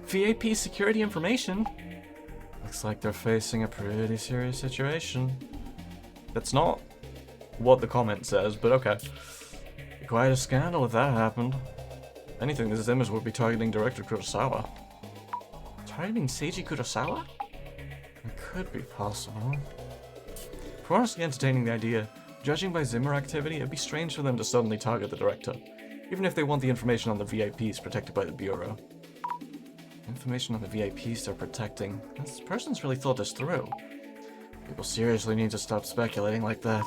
VAP security information? Looks like they're facing a pretty serious situation. That's not what the comment says, but okay. Quite a scandal if that happened. If anything, the Zimmers would be targeting Director Kurosawa. Targeting Seiji Kurosawa? It could be possible. If we're honestly entertaining the idea, judging by Zimmer activity, it'd be strange for them to suddenly target the director, even if they want the information on the VIPs protected by the Bureau. Information on the VIPs they're protecting. This person's really thought this through. People seriously need to stop speculating like that.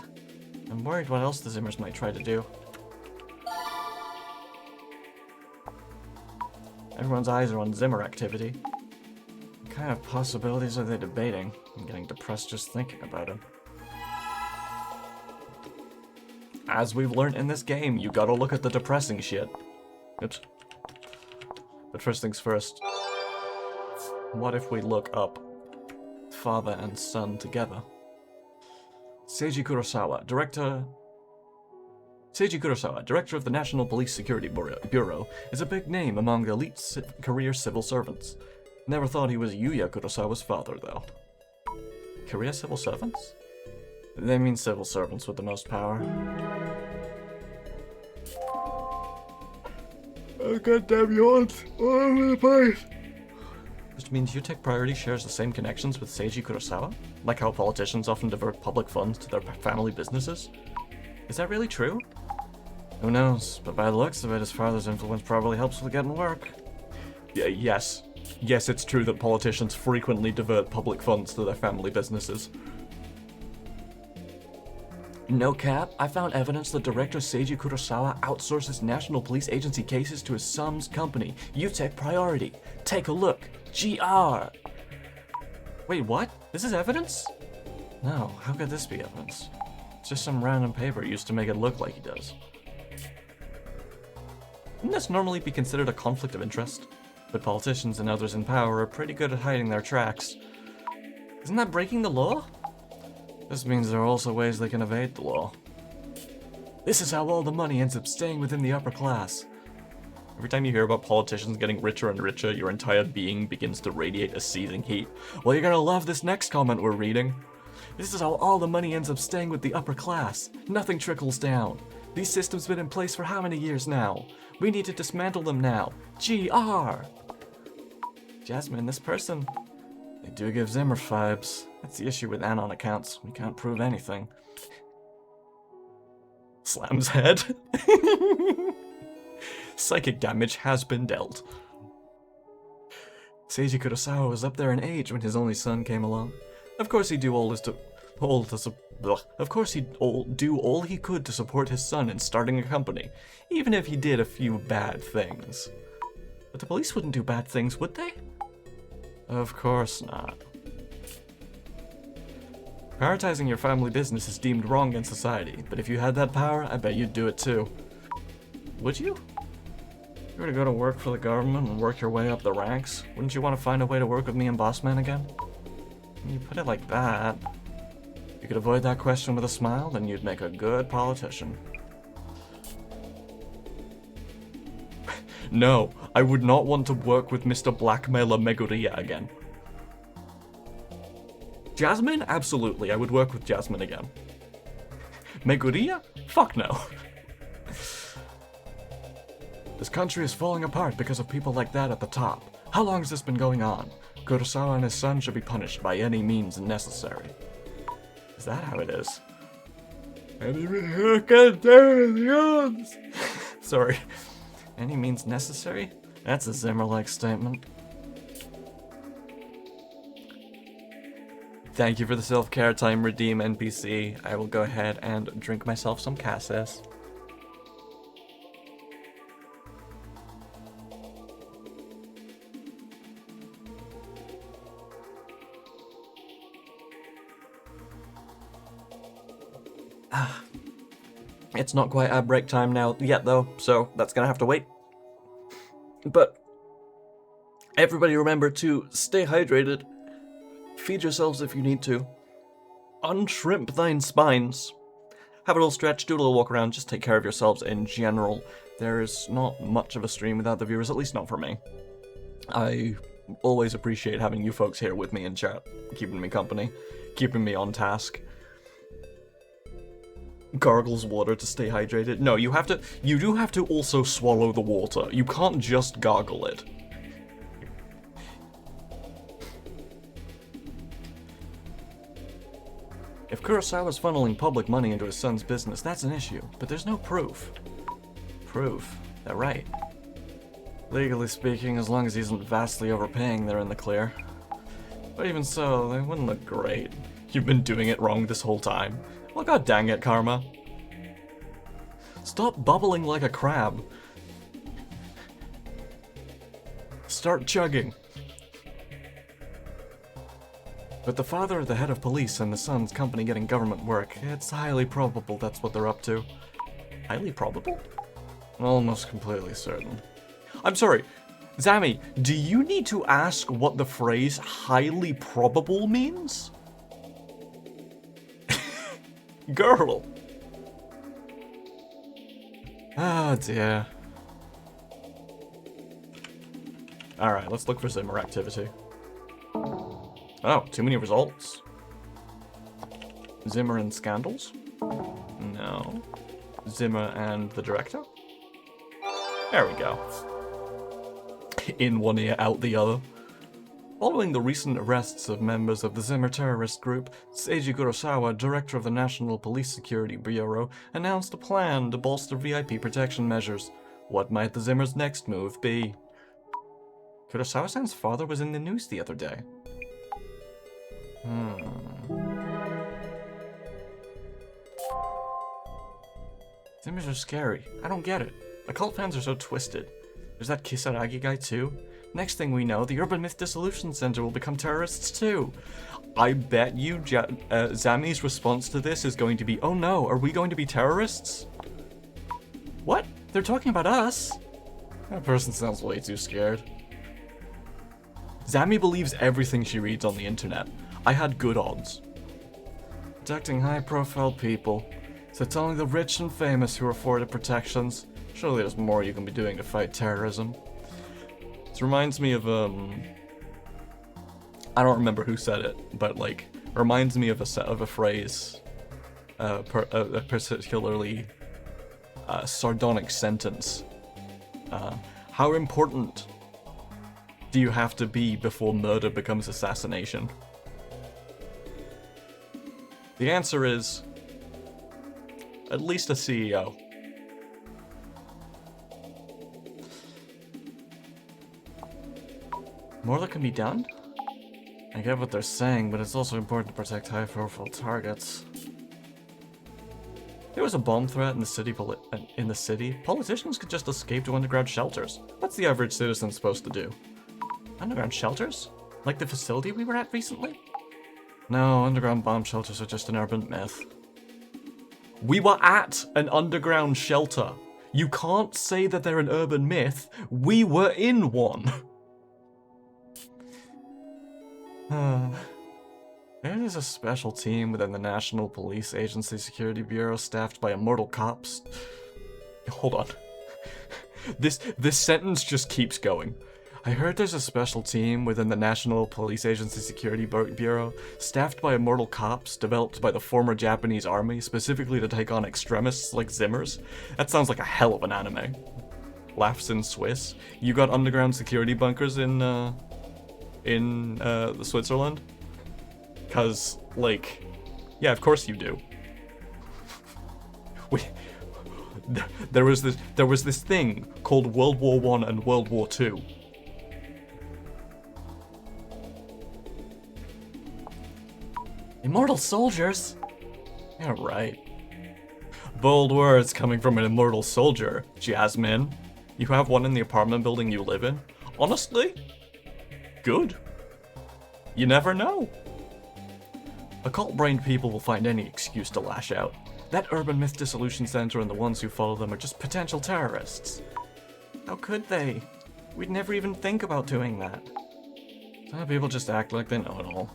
I'm worried what else the Zimmers might try to do. Everyone's eyes are on Zimmer activity. What kind of possibilities are they debating? I'm getting depressed just thinking about it. As we've learned in this game, you gotta look at the depressing shit. Oops. But first things first. What if we look up father and son together? Seiji Kurosawa, director... Seiji Kurosawa, director of the National Police Security Bureau, is a big name among elite career civil servants. Never thought he was Yuya Kurosawa's father, though. Career civil servants? They mean civil servants with the most power. Oh, goddamn yawns all over the place. Which means UTech Priority shares the same connections with Seiji Kurosawa? Like how politicians often divert public funds to their family businesses? Is that really true? Who knows, but by the looks of it, his father's influence probably helps with getting work. Yes. Yes, it's true that politicians frequently divert public funds to their family businesses. No cap, I found evidence that director Seiji Kurosawa outsources National Police Agency cases to his son's company, UTech Priority. Take a look. GR! Wait, what? This is evidence? No, how could this be evidence? It's just some random paper used to make it look like he does. Wouldn't this normally be considered a conflict of interest? But politicians and others in power are pretty good at hiding their tracks. Isn't that breaking the law? This means there are also ways they can evade the law. This is how all the money ends up staying within the upper class. Every time you hear about politicians getting richer and richer, your entire being begins to radiate a seething heat. Well, you're gonna love this next comment we're reading. This is how all the money ends up staying with the upper class. Nothing trickles down. These systems have been in place for how many years now? We need to dismantle them now. GR! Jasmine, this person, they do give Zimmer vibes. That's the issue with Anon accounts. We can't prove anything. Slams head. Psychic damage has been dealt. Seiji Kurosawa was up there in age when his only son came along. Of course he'd do all he could to support his son in starting a company, even if he did a few bad things. But the police wouldn't do bad things, would they? Of course not. Prioritizing your family business is deemed wrong in society, but if you had that power, I bet you'd do it too. Would you? If you were to go to work for the government and work your way up the ranks, wouldn't you want to find a way to work with me and Bossman again? When you put it like that, if you could avoid that question with a smile, then you'd make a good politician. No, I would not want to work with Mr. Blackmailer Meguriya again. Jasmine? Absolutely, I would work with Jasmine again. Meguriya? Fuck no. This country is falling apart because of people like that at the top. How long has this been going on? Kurosawa and his son should be punished by any means necessary. Is that how it is? Sorry. Any means necessary? That's a Zimmer-like statement. Thank you for the self-care time, redeem NPC. I will go ahead and drink myself some cassis. It's not quite ad break time now yet though, so that's gonna have to wait. But everybody remember to stay hydrated, feed yourselves if you need to, unshrimp thine spines, have a little stretch, do a little walk around, just take care of yourselves in general. There is not much of a stream without the viewers, at least not for me. I always appreciate having you folks here with me in chat, keeping me company, keeping me on task. Gargles water to stay hydrated. No, you do have to also swallow the water. You can't just gargle it. If Kurosawa's funneling public money into his son's business, that's an issue, but there's no proof. Proof? They're right. Legally speaking, as long as he isn't vastly overpaying, they're in the clear. But even so, they wouldn't look great. You've been doing it wrong this whole time. Well, god dang it, Karma. Stop bubbling like a crab. Start chugging. With the father the head of police and the son's company getting government work, it's highly probable that's what they're up to. Highly probable? Almost completely certain. I'm sorry, Zami, do you need to ask what the phrase highly probable means? Girl! Oh dear. Alright, let's look for Zimmer activity. Oh, too many results. Zimmer and scandals? No. Zimmer and the director? There we go. In one ear, out the other. Following the recent arrests of members of the Zimmer terrorist group, Seiji Kurosawa, director of the National Police Security Bureau, announced a plan to bolster VIP protection measures. What might the Zimmer's next move be? Kurosawa-san's father was in the news the other day. Zimmers are scary. I don't get it. Occult fans are so twisted. There's that Kisaragi guy too. Next thing we know, the Urban Myth Dissolution Center will become terrorists too. I bet you Zami's response to this is going to be, oh no, are we going to be terrorists? What? They're talking about us? That person sounds way too scared. Zami believes everything she reads on the internet. I had good odds. Protecting high-profile people. So it's only the rich and famous who are afforded protections. Surely there's more you can be doing to fight terrorism. This reminds me of, I don't remember who said it, but, like, reminds me of a phrase, a particularly sardonic sentence. How important do you have to be before murder becomes assassination? The answer is, at least a CEO. More that can be done? I get what they're saying, but it's also important to protect high-profile targets. There was a bomb threat in the city. Politicians could just escape to underground shelters. What's the average citizen supposed to do? Underground shelters? Like the facility we were at recently? No, underground bomb shelters are just an urban myth. We were at an underground shelter. You can't say that they're an urban myth. We were in one. There is a special team within the National Police Agency Security Bureau staffed by immortal cops. Hold on. This sentence just keeps going. I heard there's a special team within the National Police Agency Security Bureau staffed by immortal cops developed by the former Japanese army specifically to take on extremists like Zimmers. That sounds like a hell of an anime. Laughs in Swiss. You got underground security bunkers in Switzerland? Cause, like, yeah, of course you do. There was this thing called World War I and World War II. Immortal soldiers? Yeah, right. Bold words coming from an immortal soldier, Jasmine. You have one in the apartment building you live in? Honestly? Good. You never know. Occult-brained people will find any excuse to lash out. That Urban Myth Dissolution Center and the ones who follow them are just potential terrorists. How could they? We'd never even think about doing that. Some people just act like they know it all.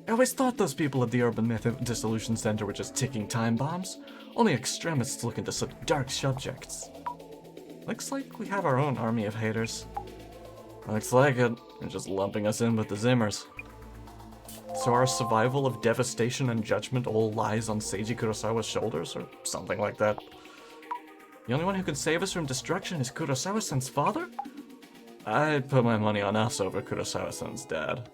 I always thought those people at the Urban Myth Dissolution Center were just ticking time bombs. Only extremists look into such dark subjects. Looks like we have our own army of haters. Looks like it. They're just lumping us in with the Zimmers. So our survival of devastation and judgment all lies on Seiji Kurosawa's shoulders, or something like that. The only one who can save us from destruction is Kurosawa-san's father? I'd put my money on us over Kurosawa-san's dad.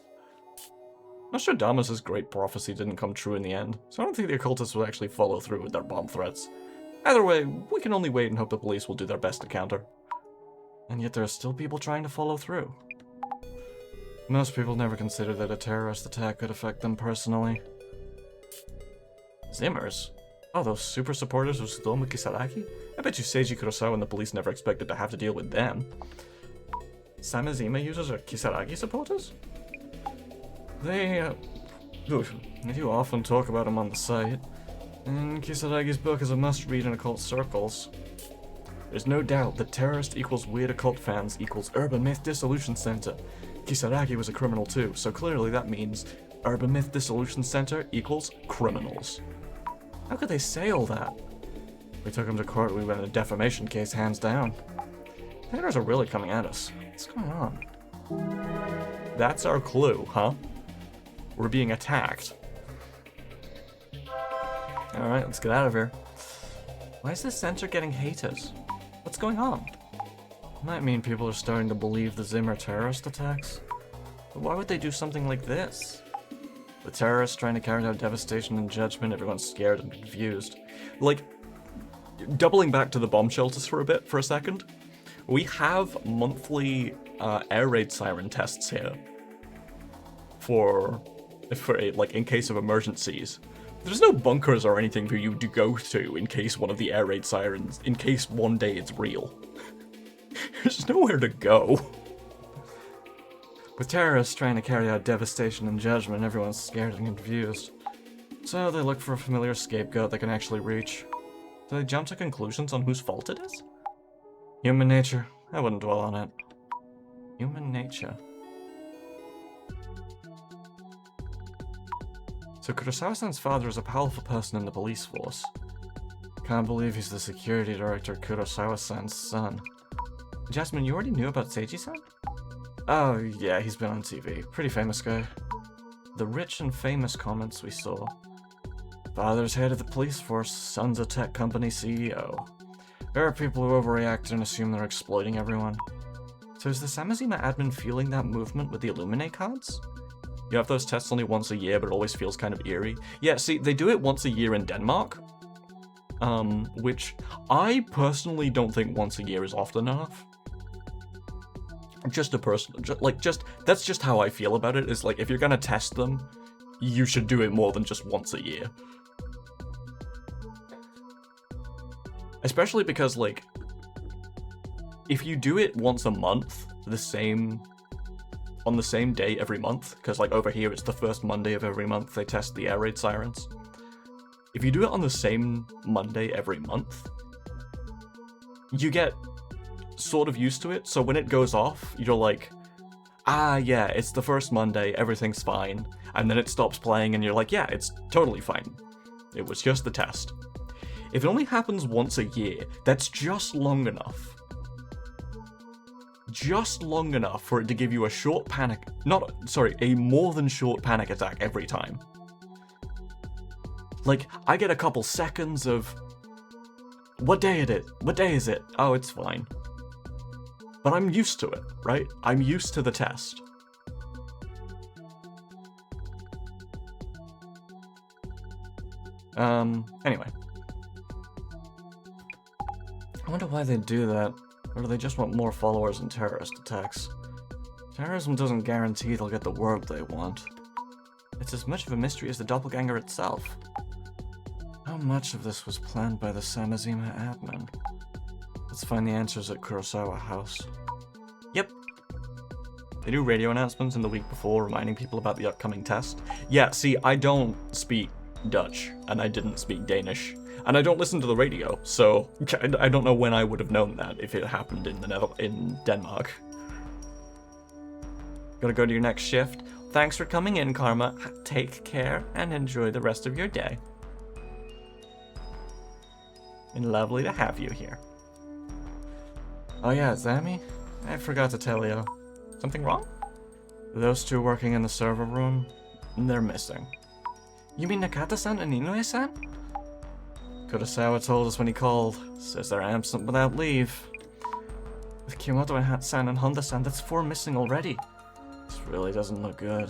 Nostradamus' great prophecy didn't come true in the end, so I don't think the occultists will actually follow through with their bomb threats. Either way, we can only wait and hope the police will do their best to counter. And yet there are still people trying to follow through. Most people never consider that a terrorist attack could affect them personally. Zimmers? Oh, those super supporters of Tsutomu Kisaragi? I bet you Seiji Kurosawa and the police never expected to have to deal with them. Samazima users are Kisaragi supporters? They do often talk about him on the site, and Kisaragi's book is a must-read in occult circles. There's no doubt that terrorist equals weird occult fans equals Urban Myth Dissolution Center. Kisaragi was a criminal too, so clearly that means Urban Myth Dissolution Center equals criminals. How could they say all that? We took him to court, we win a defamation case hands down. Hackers are really coming at us. What's going on? That's our clue, huh? We're being attacked. Alright, let's get out of here. Why is this center getting hated? What's going on? Might mean people are starting to believe the Zim are terrorist attacks. But why would they do something like this? The terrorists trying to carry out devastation and judgment, everyone's scared and confused. Like, doubling back to the bomb shelters for a second, we have monthly air raid siren tests here for like in case of emergencies. There's no bunkers or anything for you to go to in case one of the air raid sirens, in case one day it's real. There's nowhere to go. With terrorists trying to carry out devastation and judgment, everyone's scared and confused. So they look for a familiar scapegoat they can actually reach. Do they jump to conclusions on whose fault it is? Human nature. I wouldn't dwell on it. Human nature. So Kurosawa-san's father is a powerful person in the police force. Can't believe he's the security director of Kurosawa-san's son. Jasmine, you already knew about Seiji-san? Oh, yeah, he's been on TV. Pretty famous guy. The rich and famous comments we saw. Father's head of the police force, son's a tech company CEO. There are people who overreact and assume they're exploiting everyone. So is the Samazima admin feeling that movement with the Illuminate cards? You have those tests only once a year, but it always feels kind of eerie. Yeah, see, they do it once a year in Denmark. Which I personally don't think once a year is often enough. Just a personal, that's just how I feel about it, is like, if you're gonna test them, you should do it more than just once a year. Especially because, like, if you do it once a month, on the same day every month, because, like, over here it's the first Monday of every month they test the air raid sirens. If you do it on the same Monday every month, you get sort of used to it, so when it goes off, you're like, ah, yeah, it's the first Monday, everything's fine, and then it stops playing and you're like, yeah, it's totally fine. It was just the test. If it only happens once a year, that's just long enough. Just long enough for it to give you a a more than short panic attack every time. Like, I get a couple seconds of, what day is it? Oh, it's fine. But I'm used to it, right? I'm used to the test. Anyway. I wonder why they do that. Or do they just want more followers in terrorist attacks? Terrorism doesn't guarantee they'll get the world they want. It's as much of a mystery as the doppelganger itself. How much of this was planned by the Samazima admin? Let's find the answers at Kurosawa House. Yep. They do radio announcements in the week before, reminding people about the upcoming test. Yeah, see, I don't speak Dutch, and I didn't speak Danish. And I don't listen to the radio, so I don't know when I would have known that if it happened in Denmark. Gotta go to your next shift. Thanks for coming in, Karma. Take care and enjoy the rest of your day. And lovely to have you here. Oh yeah, Zami? I forgot to tell you. Something wrong? Those two working in the server room, they're missing. You mean Nakata-san and Inoue-san? Kurosawa told us when he called. Says they're absent without leave. With Kyomoto and Hat-san and Honda-san, that's 4 missing already. This really doesn't look good.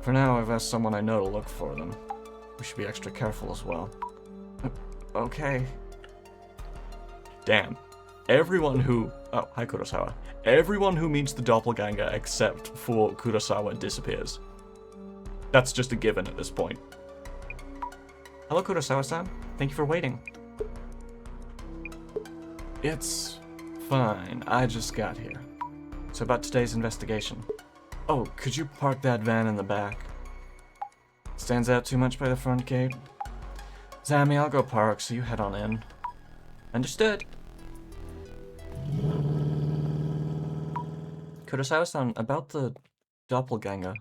For now, I've asked someone I know to look for them. We should be extra careful as well. Okay. Damn. Everyone who... Oh, hi Kurosawa. Everyone who meets the doppelganger except for Kurosawa disappears. That's just a given at this point. Hello, Kurosawa-san. Thank you for waiting. It's fine. I just got here. So about today's investigation. Oh, could you park that van in the back? Stands out too much by the front gate? Zami, I'll go park, so you head on in. Understood. Kurosawa-san, about the doppelganger.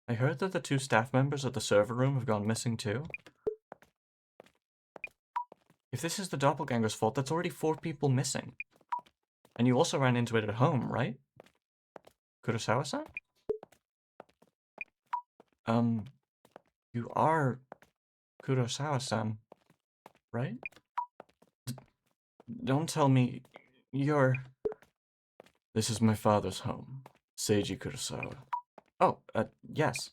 I heard that the 2 staff members at the server room have gone missing too. If this is the doppelganger's fault, that's already 4 people missing. And you also ran into it at home, right? Kurosawa-san? You are Kurosawa-san, right? Don't tell me you're... This is my father's home, Seiji Kurosawa. Oh, yes.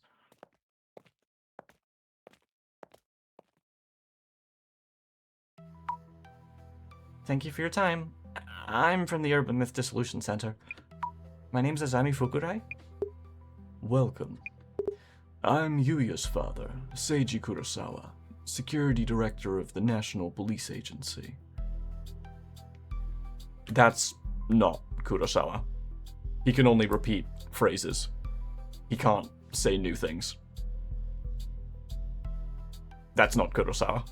Thank you for your time. I'm from the Urban Myth Dissolution Center. My name's Azami Fukurai. Welcome. I'm Yuya's father, Seiji Kurosawa, Security Director of the National Police Agency. That's not Kurosawa. He can only repeat phrases. He can't say new things. That's not Kurosawa.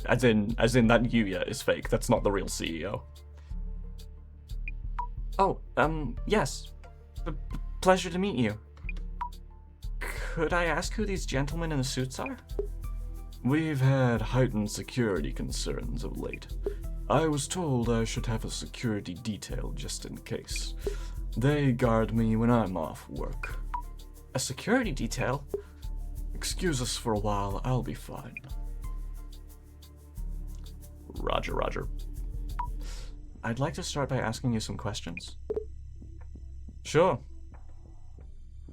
As in that Yuya is fake. That's not the real CEO. Oh, yes. Pleasure to meet you. Could I ask who these gentlemen in the suits are? We've had heightened security concerns of late. I was told I should have a security detail just in case. They guard me when I'm off work. A security detail? Excuse us for a while, I'll be fine. Roger, roger. I'd like to start by asking you some questions. Sure.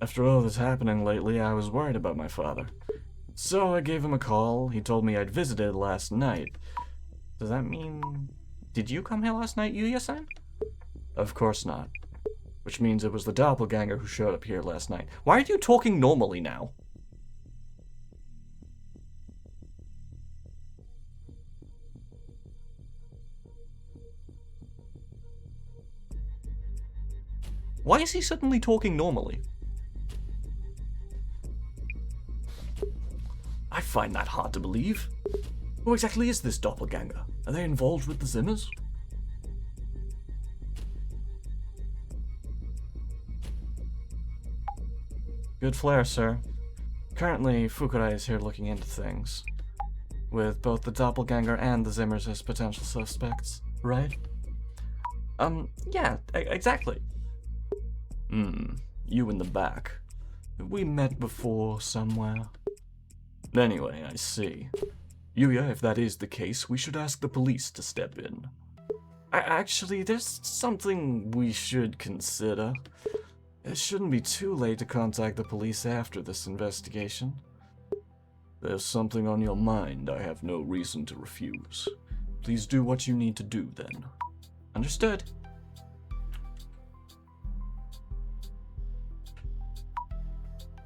After all that's happening lately, I was worried about my father. So I gave him a call. He told me I'd visited last night. Does that mean... Did you come here last night, Yuya-san? Of course not. Which means it was the doppelganger who showed up here last night. Why are you talking normally now? Why is he suddenly talking normally? I find that hard to believe. Who exactly is this doppelganger? Are they involved with the Zimmers? Good flair, sir. Currently, Fukurai is here looking into things. With both the doppelganger and the Zimmers as potential suspects, right? Yeah, exactly. You in the back. We met before somewhere. Anyway, I see. Yuya, if that is the case, we should ask the police to step in. Actually, there's something we should consider. It shouldn't be too late to contact the police after this investigation. There's something on your mind I have no reason to refuse. Please do what you need to do, then. Understood.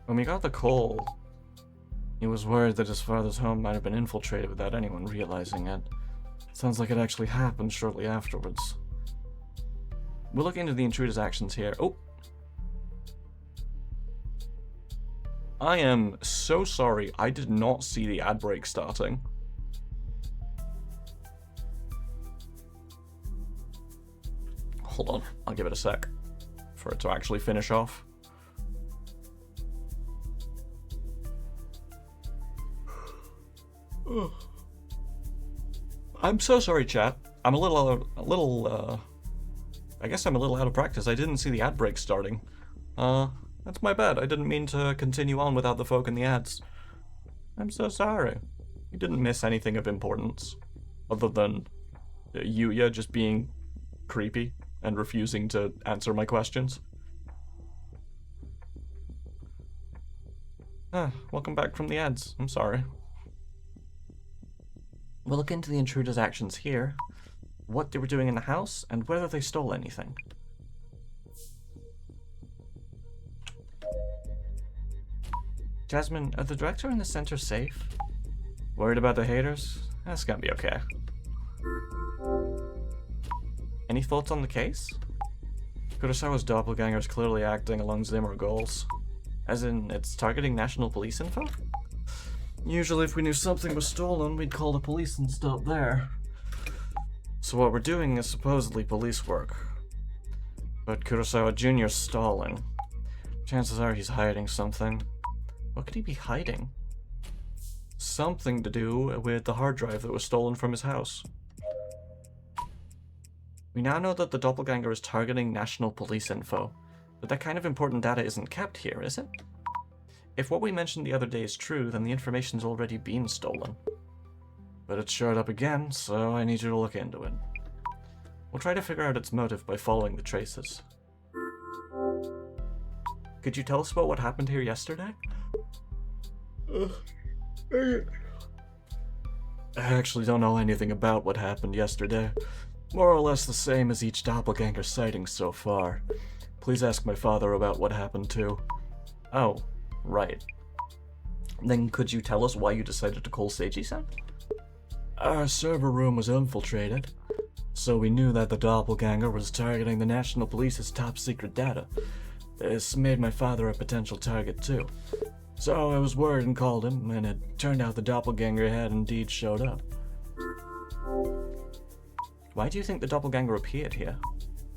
When we got the call, he was worried that his father's home might have been infiltrated without anyone realizing it. Sounds like it actually happened shortly afterwards. We'll look into the intruder's actions here. Oh! I am so sorry, I did not see the ad break starting. Hold on, I'll give it a sec for it to actually finish off. I'm so sorry, chat. I'm I guess I'm a little out of practice. I didn't see the ad break starting. That's my bad. I didn't mean to continue on without the folk in the ads. I'm so sorry. You didn't miss anything of importance. Other than Yuya just being creepy and refusing to answer my questions. Welcome back from the ads. I'm sorry. We'll look into the intruder's actions here, what they were doing in the house, and whether they stole anything. Jasmine, are the director and the center safe? Worried about the haters? That's gonna be okay. Any thoughts on the case? Kurosawa's doppelganger is clearly acting along Zimmer goals. As in, it's targeting national police info? Usually if we knew something was stolen, we'd call the police and stop there. So what we're doing is supposedly police work. But Kurosawa Jr.'s stalling. Chances are he's hiding something. What could he be hiding? something to do with the hard drive that was stolen from his house. We now know that the doppelganger is targeting national police info, but that kind of important data isn't kept here, is it? If what we mentioned the other day is true, then the information's already been stolen. But it showed up again, so I need you to look into it. We'll try to figure out its motive by following the traces. Could you tell us about what happened here yesterday? I actually don't know anything about what happened yesterday. More or less the same as each doppelganger sighting so far. Please ask my father about what happened too. Oh, right. Then could you tell us why you decided to call Seiji-san? Our server room was infiltrated, so we knew that the doppelganger was targeting the National Police's top secret data. This made my father a potential target too. So I was worried and called him, and it turned out the doppelganger had indeed showed up. Why do you think the doppelganger appeared here?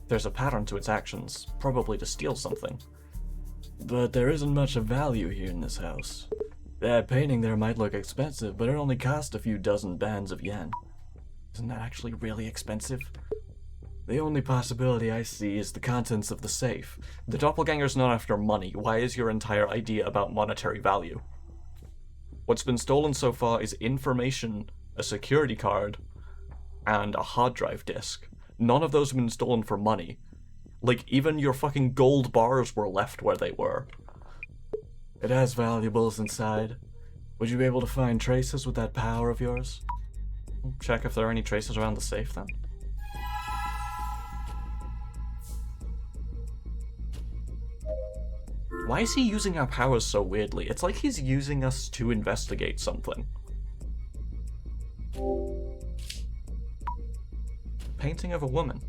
There's a pattern to its actions, probably to steal something. But there isn't much of value here in this house. That painting there might look expensive, but it only cost a few dozen bands of yen. Isn't that actually really expensive? The only possibility I see is the contents of the safe. The doppelganger's not after money. Why is your entire idea about monetary value? What's been stolen so far is information, a security card, and a hard drive disk. None of those have been stolen for money. Like, even your fucking gold bars were left where they were. It has valuables inside. Would you be able to find traces with that power of yours? Check if there are any traces around the safe then. Why is he using our powers so weirdly? It's like he's using us to investigate something. Painting of a woman.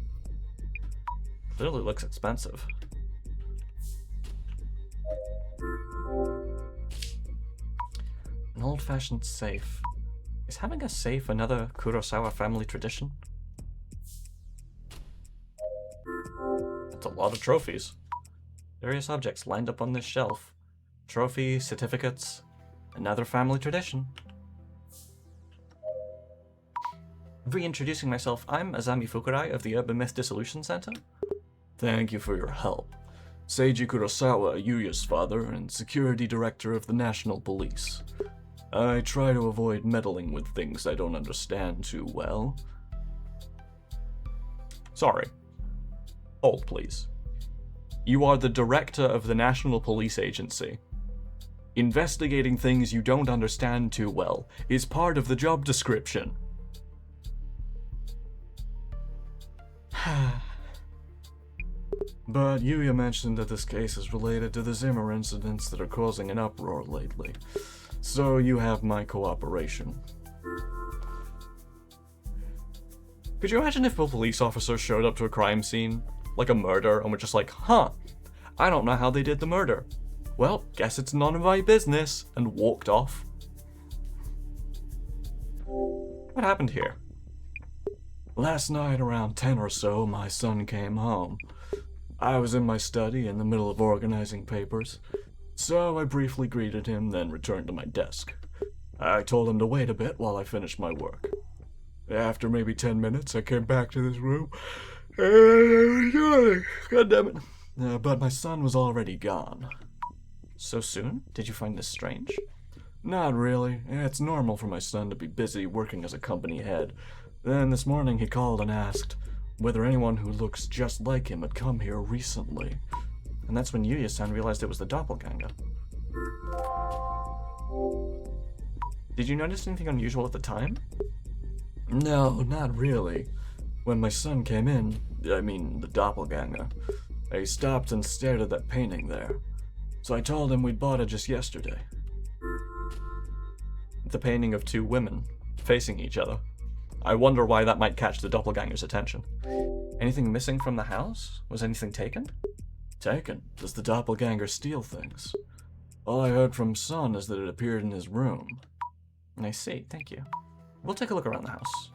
Clearly looks expensive. An old-fashioned safe. Is having a safe another Kurosawa family tradition? That's a lot of trophies. Various objects lined up on this shelf. Trophies, certificates, another family tradition. Reintroducing myself, I'm Azami Fukurai of the Urban Myth Dissolution Center. Thank you for your help. Seiji Kurosawa, Yuya's father, and security director of the National Police. I try to avoid meddling with things I don't understand too well. Sorry. Hold, please. You are the director of the National Police Agency. Investigating things you don't understand too well is part of the job description. But Yuya mentioned that this case is related to the Zimmer incidents that are causing an uproar lately, so you have my cooperation. Could you imagine if a police officer showed up to a crime scene, like a murder, and were just like, huh, I don't know how they did the murder. Well, guess it's none of my business, and walked off? What happened here? Last night around 10 or so, my son came home. I was in my study in the middle of organizing papers, so I briefly greeted him, then returned to my desk. I told him to wait a bit while I finished my work. After maybe 10 minutes, I came back to this room, God damn it. But my son was already gone. So soon? Did you find this strange? Not really. It's normal for my son to be busy working as a company head. Then this morning he called and asked whether anyone who looks just like him had come here recently. And that's when Yuya-san realized it was the doppelganger. Did you notice anything unusual at the time? No, not really. When my son came in, the doppelganger, he stopped and stared at that painting there. So I told him we'd bought it just yesterday. The painting of two women, facing each other. I wonder why that might catch the doppelganger's attention. Anything missing from the house? Was anything taken? Taken? Does the doppelganger steal things? All I heard from Son is that it appeared in his room. I see, thank you. We'll take a look around the house.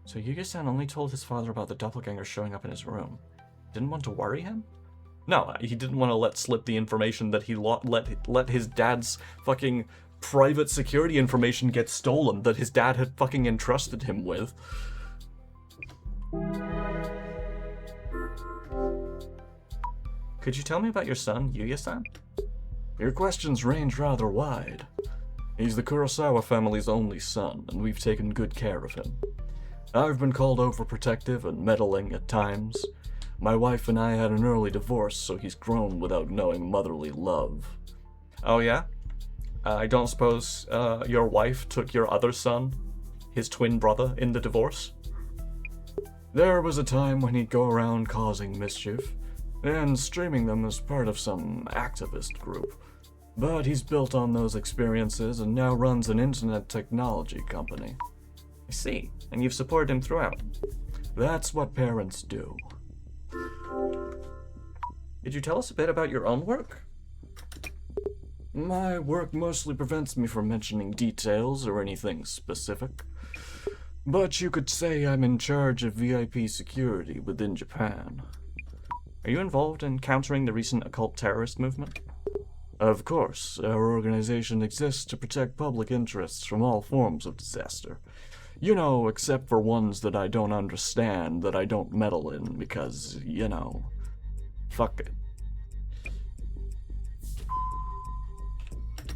So Yuya-san only told his father about the doppelganger showing up in his room. Didn't want to worry him? No, he didn't want to let slip the information that he let his dad's fucking private security information gets stolen that his dad had fucking entrusted him with. Could you tell me about your son, Yuya-san? Your questions range rather wide. He's the Kurosawa family's only son, and we've taken good care of him. I've been called overprotective and meddling at times. My wife and I had an early divorce, so he's grown without knowing motherly love. Oh yeah? I don't suppose your wife took your other son, his twin brother, in the divorce? There was a time when he'd go around causing mischief, and streaming them as part of some activist group. But he's built on those experiences and now runs an internet technology company. I see, and you've supported him throughout. That's what parents do. Did you tell us a bit about your own work? My work mostly prevents me from mentioning details or anything specific. But you could say I'm in charge of VIP security within Japan. Are you involved in countering the recent occult terrorist movement? Of course, our organization exists to protect public interests from all forms of disaster. You know, except for ones that I don't understand, that I don't meddle in, because, you know, fuck it.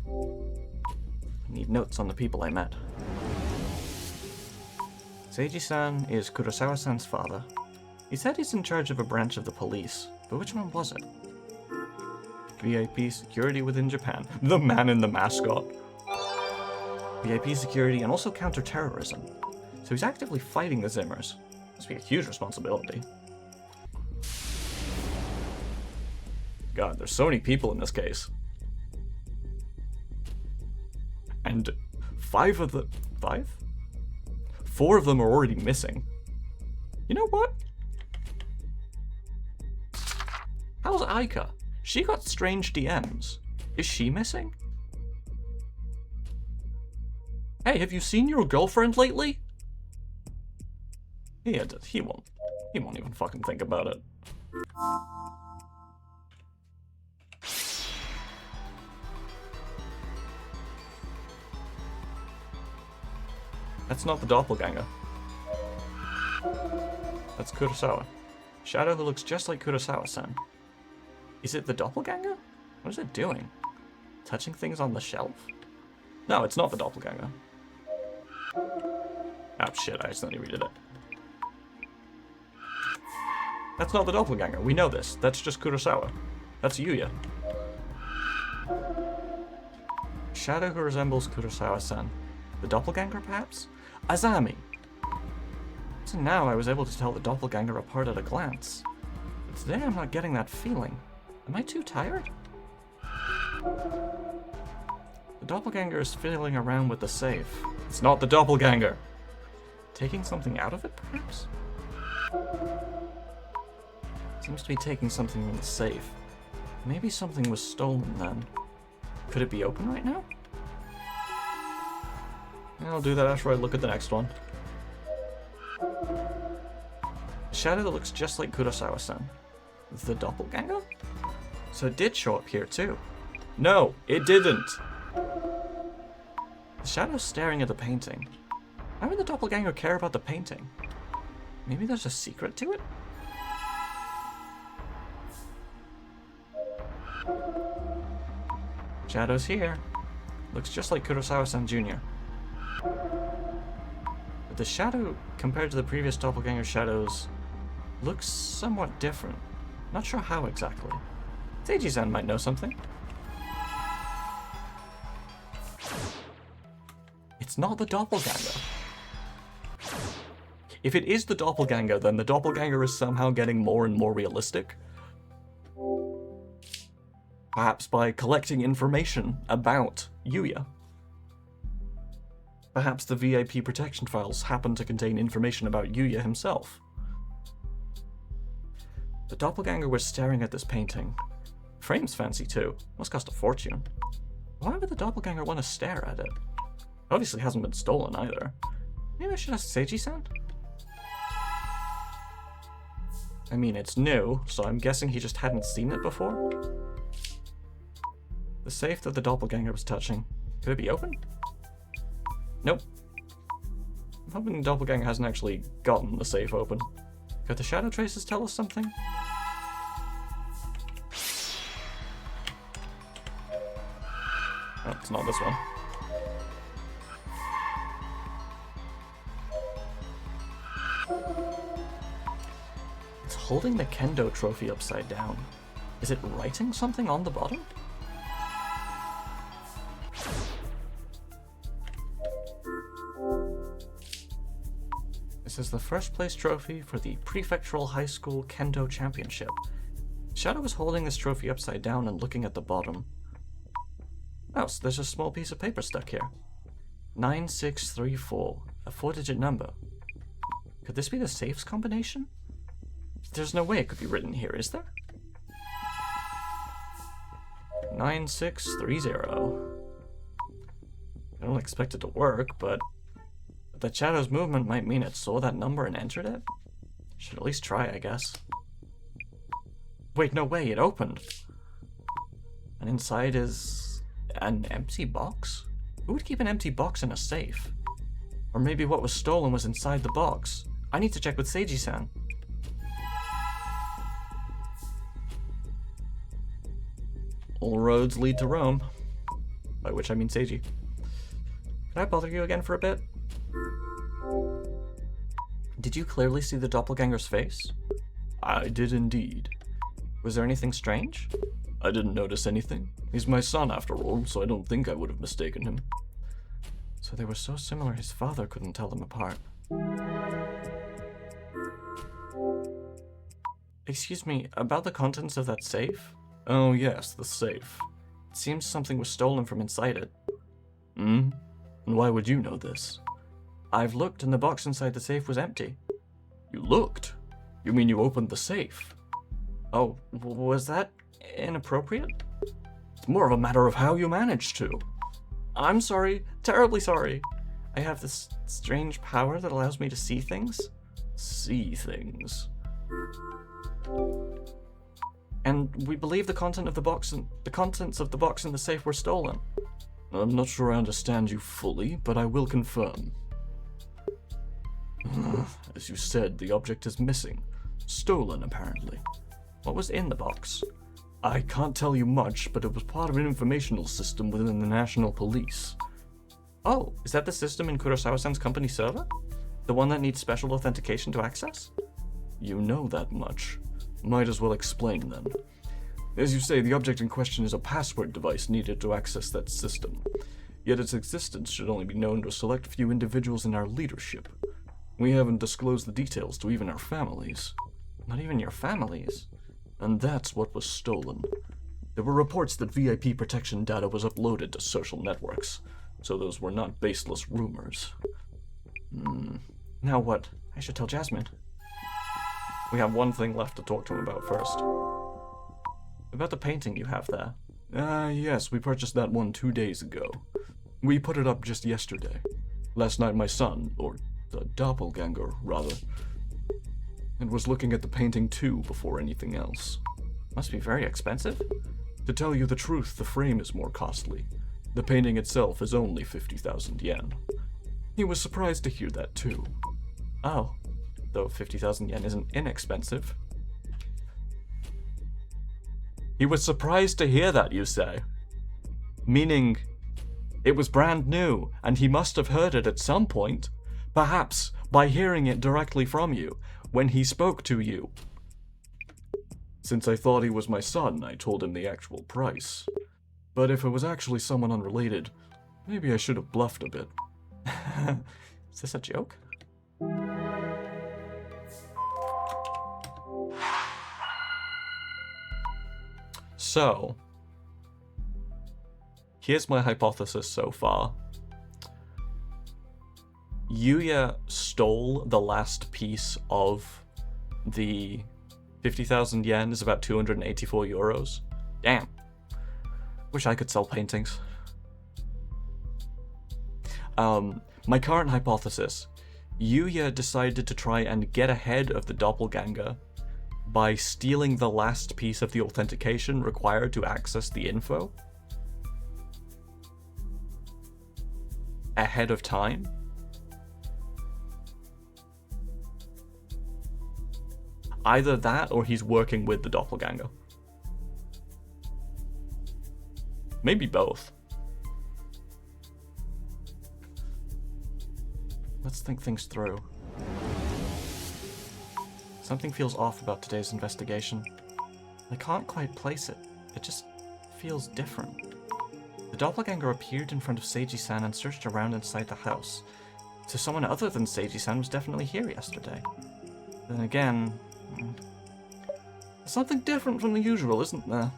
I need notes on the people I met. Seiji-san is Kurosawa-san's father. He said he's in charge of a branch of the police, but which one was it? VIP security within Japan. The man in the mascot. VIP security and also counter-terrorism. So he's actively fighting the Zimmers. Must be a huge responsibility. God, there's so many people in this case. And 4 of them are already missing. You know what? How's Aika? She got strange DMs. Is she missing? Hey, have you seen your girlfriend lately? He won't even fucking think about it. That's not the doppelganger. That's Kurosawa. Shadow who looks just like Kurosawa-san. Is it the doppelganger? What is it doing? Touching things on the shelf? No, it's not the doppelganger. Oh shit, I accidentally redid it. That's not the doppelganger, we know this. That's just Kurosawa. That's Yuya. Shadow who resembles Kurosawa-san. The doppelganger, perhaps? Azami! So now I was able to tell the doppelganger apart at a glance. But today I'm not getting that feeling. Am I too tired? The doppelganger is fiddling around with the safe. It's not the doppelganger! Taking something out of it, perhaps? Seems to be taking something from the safe. Maybe something was stolen then. Could it be open right now? I'll do that after I look at the next one. A shadow that looks just like Kurosawa-san. The doppelganger? So it did show up here too. No, it didn't! The shadow's staring at the painting. Why would the doppelganger care about the painting? Maybe there's a secret to it? Shadow's here. Looks just like Kurosawa-san Jr. But the shadow, compared to the previous doppelganger shadows, looks somewhat different. Not sure how exactly. Seiji-san might know something. It's not the doppelganger. If it is the doppelganger, then the doppelganger is somehow getting more and more realistic. Perhaps by collecting information about Yuya. Perhaps the VIP protection files happen to contain information about Yuya himself. The doppelganger was staring at this painting. Frame's fancy too. Must cost a fortune. Why would the doppelganger want to stare at it? Obviously hasn't been stolen either. Maybe I should ask Seiji-san? I mean, it's new, so I'm guessing he just hadn't seen it before? The safe that the doppelganger was touching. Could it be open? Nope. I'm hoping the doppelganger hasn't actually gotten the safe open. Could the shadow traces tell us something? Oh, it's not this one. It's holding the kendo trophy upside down. Is it writing something on the bottom? This is the first place trophy for the Prefectural High School Kendo Championship. Shadow is holding this trophy upside down and looking at the bottom. Oh, so there's a small piece of paper stuck here. 9634, a 4-digit number. Could this be the safe's combination? There's no way it could be written here, is there? 9630. I don't expect it to work, but the shadow's movement might mean it saw that number and entered it. Should at least try, I guess. Wait, no way, it opened. And inside is an empty box? Who would keep an empty box in a safe? Or maybe what was stolen was inside the box. I need to check with Seiji-san. All roads lead to Rome. By which I mean Seiji. Could I bother you again for a bit? Did you clearly see the doppelganger's face? I did indeed. Was there anything strange? I didn't notice anything. He's my son after all, so I don't think I would have mistaken him. So they were so similar his father couldn't tell them apart. Excuse me, about the contents of that safe? Oh yes, the safe. It seems something was stolen from inside it. Hmm? And why would you know this? I've looked and the box inside the safe was empty. You looked? You mean you opened the safe? Oh, was that inappropriate? It's more of a matter of how you managed to. I'm sorry, terribly sorry. I have this strange power that allows me to see things. See things. And we believe the contents of the box in the safe were stolen. I'm not sure I understand you fully, but I will confirm. As you said, the object is missing. Stolen, apparently. What was in the box? I can't tell you much, but it was part of an informational system within the National Police. Oh, is that the system in Kurosawa-san's company server? The one that needs special authentication to access? You know that much. Might as well explain then. As you say, the object in question is a password device needed to access that system. Yet its existence should only be known to a select few individuals in our leadership. We haven't disclosed the details to even our families. Not even your families? And that's what was stolen. There were reports that VIP protection data was uploaded to social networks, so those were not baseless rumors. Now what? I should tell Jasmine. We have one thing left to talk to him about first. About the painting you have there. Yes, we purchased that one 2 days ago. We put it up just yesterday. Last night my son, or the doppelganger, rather, and was looking at the painting too before anything else. Must be very expensive? To tell you the truth, the frame is more costly. The painting itself is only 50,000 yen. He was surprised to hear that too. Oh, though 50,000 yen isn't inexpensive. He was surprised to hear that, you say? Meaning, it was brand new, and he must have heard it at some point. Perhaps by hearing it directly from you, when he spoke to you. Since I thought he was my son, I told him the actual price. But if it was actually someone unrelated, maybe I should have bluffed a bit. Is this a joke? So, here's my hypothesis so far. Yuya stole the last piece of the 50,000 yen, is about 284 euros. Damn. Wish I could sell paintings. My current hypothesis. Yuya decided to try and get ahead of the doppelganger by stealing the last piece of the authentication required to access the info. ahead of time? Either that, or he's working with the doppelganger. Maybe both. Let's think things through. Something feels off about today's investigation. I can't quite place it. It just feels different. The doppelganger appeared in front of Seiji-san and searched around inside the house. So someone other than Seiji-san was definitely here yesterday. Then again, something different from the usual, isn't there?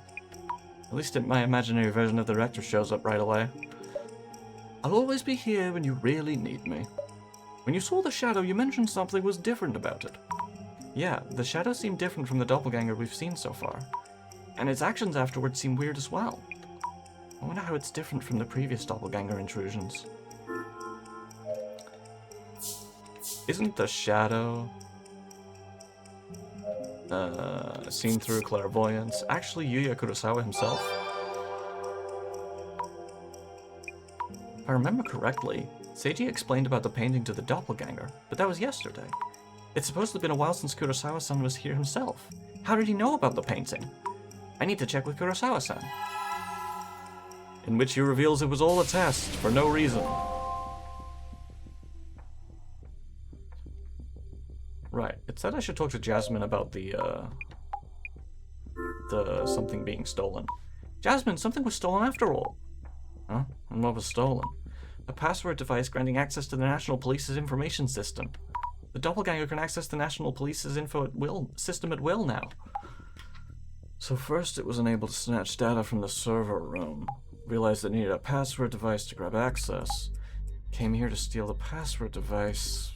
At least my imaginary version of the director shows up right away. I'll always be here when you really need me. When you saw the shadow, you mentioned something was different about it. Yeah, the shadow seemed different from the doppelganger we've seen so far. And its actions afterwards seem weird as well. I wonder how it's different from the previous doppelganger intrusions. Isn't the shadow seen through clairvoyance actually Yuya Kurosawa himself? If I remember correctly, Seiji explained about the painting to the doppelganger, but that was yesterday. It's supposed to have been a while since Kurosawa-san was here himself. How did he know about the painting? I need to check with Kurosawa-san. In which he reveals it was all a test, for no reason. Right, it said I should talk to Jasmine about the something being stolen. Jasmine, something was stolen after all. Huh? And what was stolen? A password device granting access to the National Police's information system. The doppelganger can access the National Police's system at will now. So first it was unable to snatch data from the server room. Realized it needed a password device to grab access. Came here to steal the password device.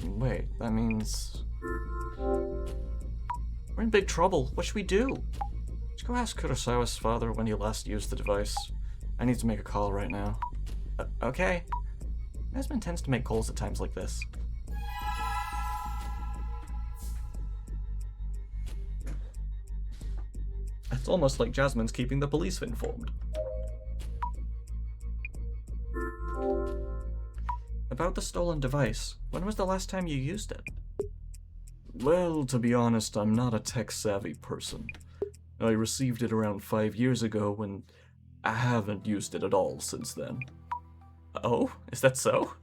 Wait, that means... We're in big trouble. What should we do? Let's go ask Kurosawa's father when he last used the device. I need to make a call right now. Okay. Jasmine tends to make calls at times like this. It's almost like Jasmine's keeping the police informed. About the stolen device, when was the last time you used it? Well, to be honest, I'm not a tech-savvy person. I received it around 5 years ago, and I haven't used it at all since then. Oh? Is that so?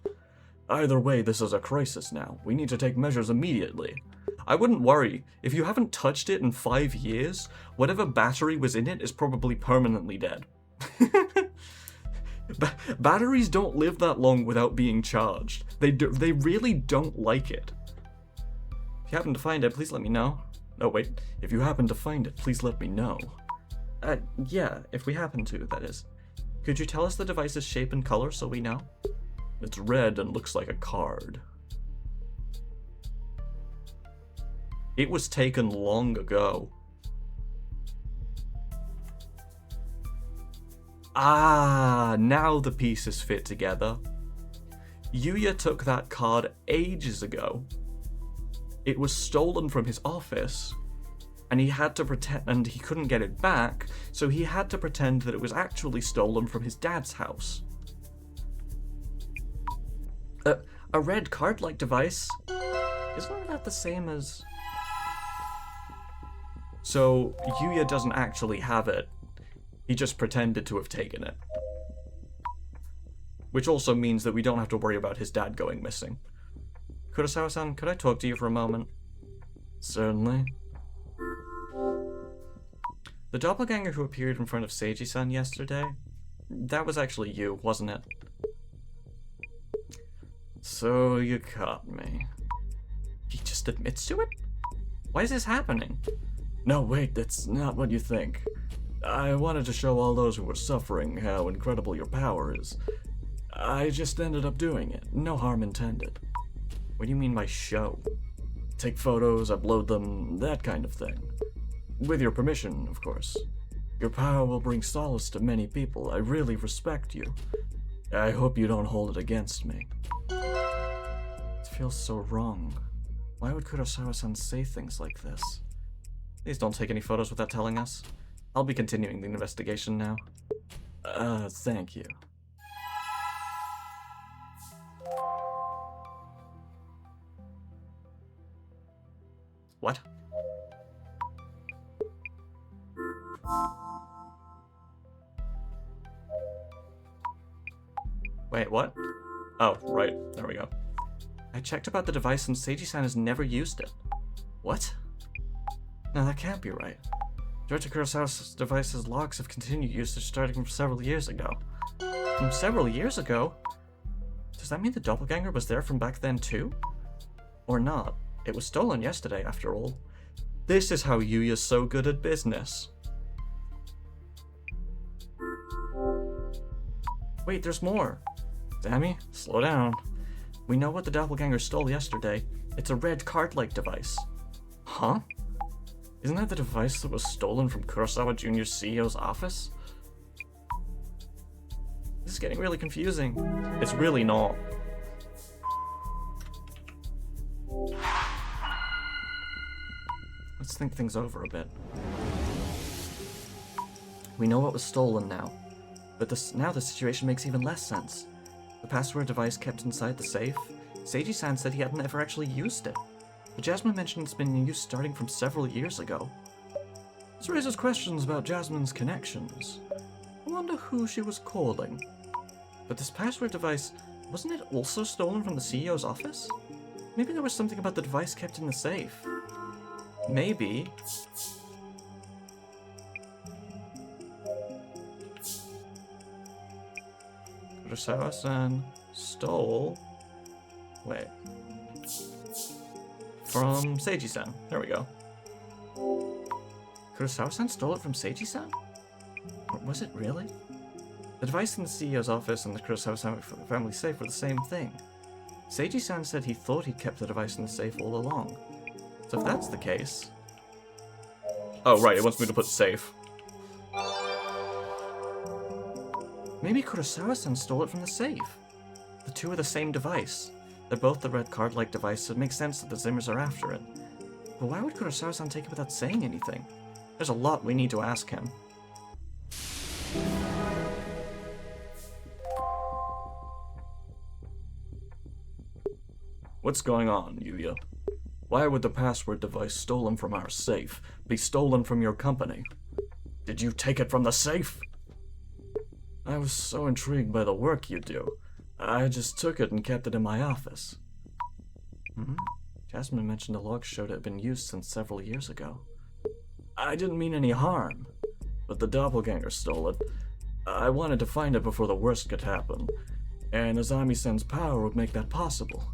Either way, this is a crisis now. We need to take measures immediately. I wouldn't worry. If you haven't touched it in 5 years, whatever battery was in it is probably permanently dead. Batteries don't live that long without being charged. They really don't like it. If you happen to find it, please let me know. Oh wait, if you happen to find it, please let me know. Yeah, if we happen to, that is. Could you tell us the device's shape and color so we know? It's red and looks like a card. It was taken long ago. Ah, now the pieces fit together. Yuya took that card ages ago. It was stolen from his office, and he had to pretend, and he couldn't get it back, so he had to pretend that it was actually stolen from his dad's house. A red card-like device? Isn't that the same as... So, Yuya doesn't actually have it. He just pretended to have taken it. Which also means that we don't have to worry about his dad going missing. Kurosawa-san, could I talk to you for a moment? Certainly. The doppelganger who appeared in front of Seiji-san yesterday, that was actually you, wasn't it? So you caught me. He just admits to it? Why is this happening? No, wait, that's not what you think. I wanted to show all those who were suffering how incredible your power is. I just ended up doing it. No harm intended. What do you mean by show? Take photos, upload them, that kind of thing. With your permission, of course. Your power will bring solace to many people. I really respect you. I hope you don't hold it against me. It feels so wrong. Why would Kurosawa-san say things like this? Please don't take any photos without telling us. I'll be continuing the investigation now. Thank you. What? Wait, what? Oh, right. There we go. I checked about the device and Seiji-san has never used it. What? No, that can't be right. Director Kurosawa's device's logs have continued usage starting from several years ago. From several years ago? Does that mean the doppelganger was there from back then too? Or not? It was stolen yesterday, after all. This is how Yuya's so good at business. Wait, there's more. Dammy, slow down. We know what the doppelganger stole yesterday. It's a red card-like device. Huh? Isn't that the device that was stolen from Kurosawa Jr.'s CEO's office? This is getting really confusing. It's really not. Let's think things over a bit. We know what was stolen now, but now the situation makes even less sense. The password device kept inside the safe. Seiji-san said he hadn't ever actually used it, but Jasmine mentioned it's been in use starting from several years ago. This raises questions about Jasmine's connections. I wonder who she was calling. But this password device, wasn't it also stolen from the CEO's office? Maybe there was something about the device kept in the safe. Maybe. Kurosawa-san stole... Wait. From Seiji-san. There we go. Kurosawa-san stole it from Seiji-san? Or was it really? The device in the CEO's office and the Kurosawa family safe were the same thing. Seiji-san said he thought he'd kept the device in the safe all along. So if that's the case... Oh, right, it wants me to put safe. Maybe Kurosawa-san stole it from the safe. The two are the same device. They're both the red card-like device, so it makes sense that the Zimmers are after it. But why would Kurosawa-san take it without saying anything? There's a lot we need to ask him. What's going on, Yuya? Why would the password device stolen from our safe be stolen from your company? Did you take it from the safe? I was so intrigued by the work you do. I just took it and kept it in my office. Jasmine mentioned the logs showed it had been used since several years ago. I didn't mean any harm, but the doppelganger stole it. I wanted to find it before the worst could happen, and Azami-sen's power would make that possible.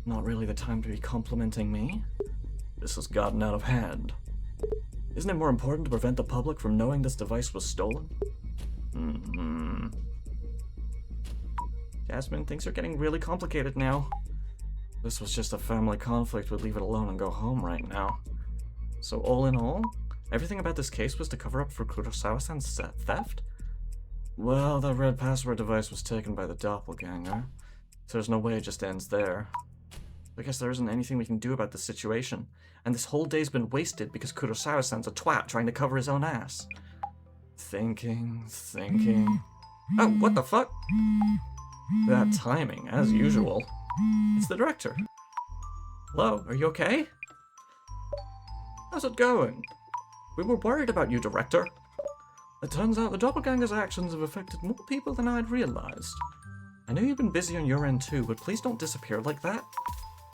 Not really the time to be complimenting me. This has gotten out of hand. Isn't it more important to prevent the public from knowing this device was stolen? Jasmine, things are getting really complicated now. This was just a family conflict. We'd leave it alone and go home right now. So all in all, everything about this case was to cover up for Kurosawa-san's theft? Well, that red password device was taken by the doppelganger, so there's no way it just ends there. I guess there isn't anything we can do about this situation, and this whole day's been wasted because Kurosawa-san's a twat trying to cover his own ass. Thinking... Oh, what the fuck? That timing, as usual. It's the director. Hello, are you okay? How's it going? We were worried about you, director. It turns out the doppelganger's actions have affected more people than I'd realized. I know you've been busy on your end too, but please don't disappear like that.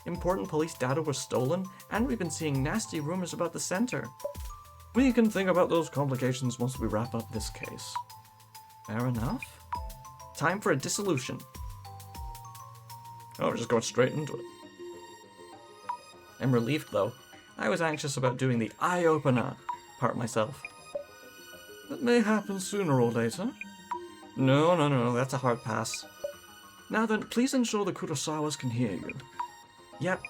Important police data was stolen, and we've been seeing nasty rumors about the center. We can think about those complications once we wrap up this case. Fair enough. Time for a dissolution. Oh, we're just going straight into it. I'm relieved, though. I was anxious about doing the eye-opener part myself. That may happen sooner or later. No, that's a hard pass. Now then, please ensure the Kurosawas can hear you. Yep.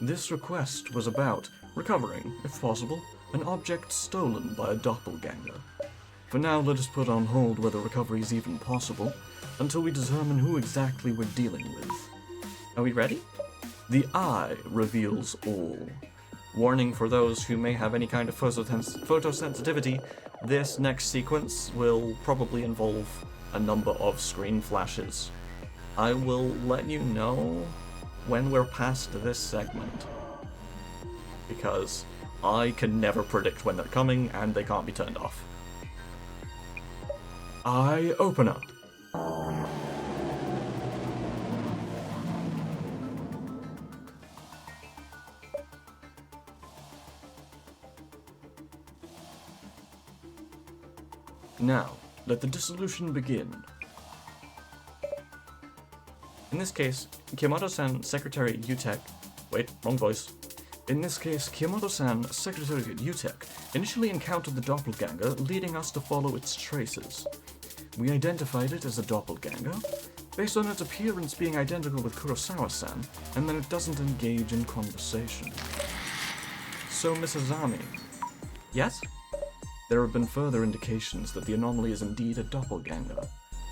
This request was about recovering, if possible, an object stolen by a doppelganger. For now, let us put on hold whether recovery is even possible, until we determine who exactly we're dealing with. Are we ready? The eye reveals all. Warning for those who may have any kind of photosensitivity, this next sequence will probably involve a number of screen flashes. I will let you know when we're past this segment. because I can never predict when they're coming and they can't be turned off. Eye opener. Now, let the dissolution begin. In this case, Kiyomoto-san, Secretary UTEC... Wait, wrong voice. In this case, Kiyomoto-san, Secretary UTEC, initially encountered the doppelganger, leading us to follow its traces. We identified it as a doppelganger, based on its appearance being identical with Kurosawa-san, and that it doesn't engage in conversation. So, Mrs. Ami. Yes? There have been further indications that the anomaly is indeed a doppelganger.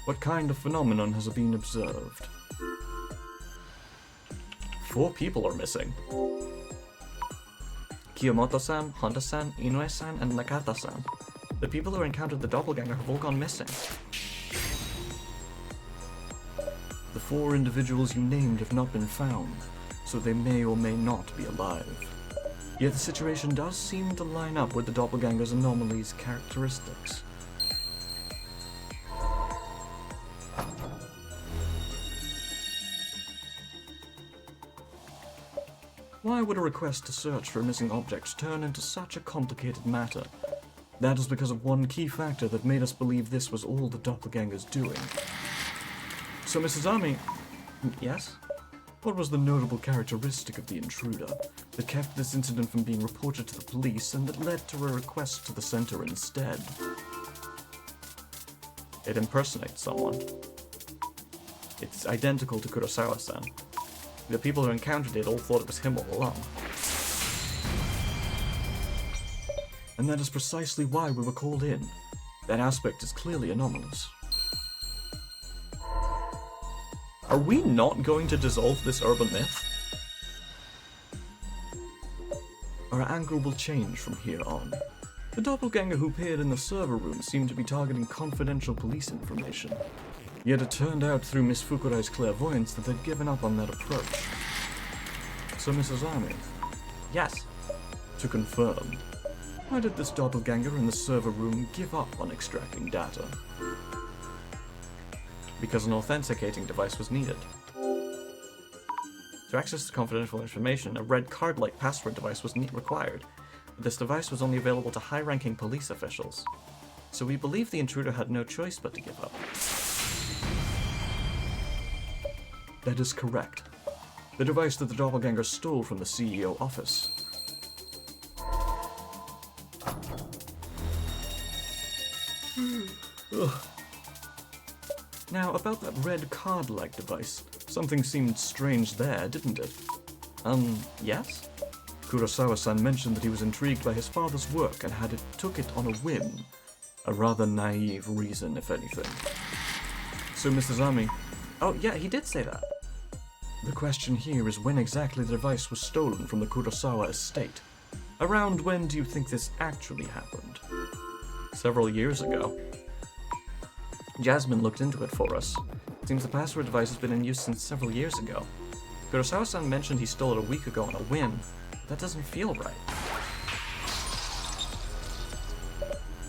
What kind of phenomenon has been observed? 4 people are missing. Kiyomoto-san, Honda-san, Inoue-san, and Nakata-san. The people who encountered the doppelganger have all gone missing. The 4 individuals you named have not been found, so they may or may not be alive. Yet the situation does seem to line up with the doppelganger's anomaly's characteristics. Why would a request to search for missing objects turn into such a complicated matter? That is because of one key factor that made us believe this was all the doppelganger's doing. So, Mrs. Ami... Yes? What was the notable characteristic of the intruder that kept this incident from being reported to the police and that led to a request to the center instead? It impersonates someone. It's identical to Kurosawa-san. The people who encountered it all thought it was him all along. And that is precisely why we were called in. That aspect is clearly anomalous. Are we not going to dissolve this urban myth? Our angle will change from here on. The doppelganger who appeared in the server room seemed to be targeting confidential police information. Yet it turned out through Miss Fukurai's clairvoyance that they'd given up on that approach. So, Mrs. Ami. Yes. To confirm, why did this doppelganger in the server room give up on extracting data? Because an authenticating device was needed. To access the confidential information, a red card-like password device was required, but this device was only available to high-ranking police officials. So we believe the intruder had no choice but to give up. That is correct. The device that the doppelganger stole from the CEO office. Now, about that red card-like device, something seemed strange there, didn't it? Yes? Kurosawa-san mentioned that he was intrigued by his father's work and took it on a whim. A rather naive reason, if anything. So, Mrs. Ami... Oh, yeah, he did say that. The question here is when exactly the device was stolen from the Kurosawa estate. Around when do you think this actually happened? Several years ago. Jasmine looked into it for us. It seems the password device has been in use since several years ago. Kurosawa-san mentioned he stole it a week ago on a whim. That doesn't feel right.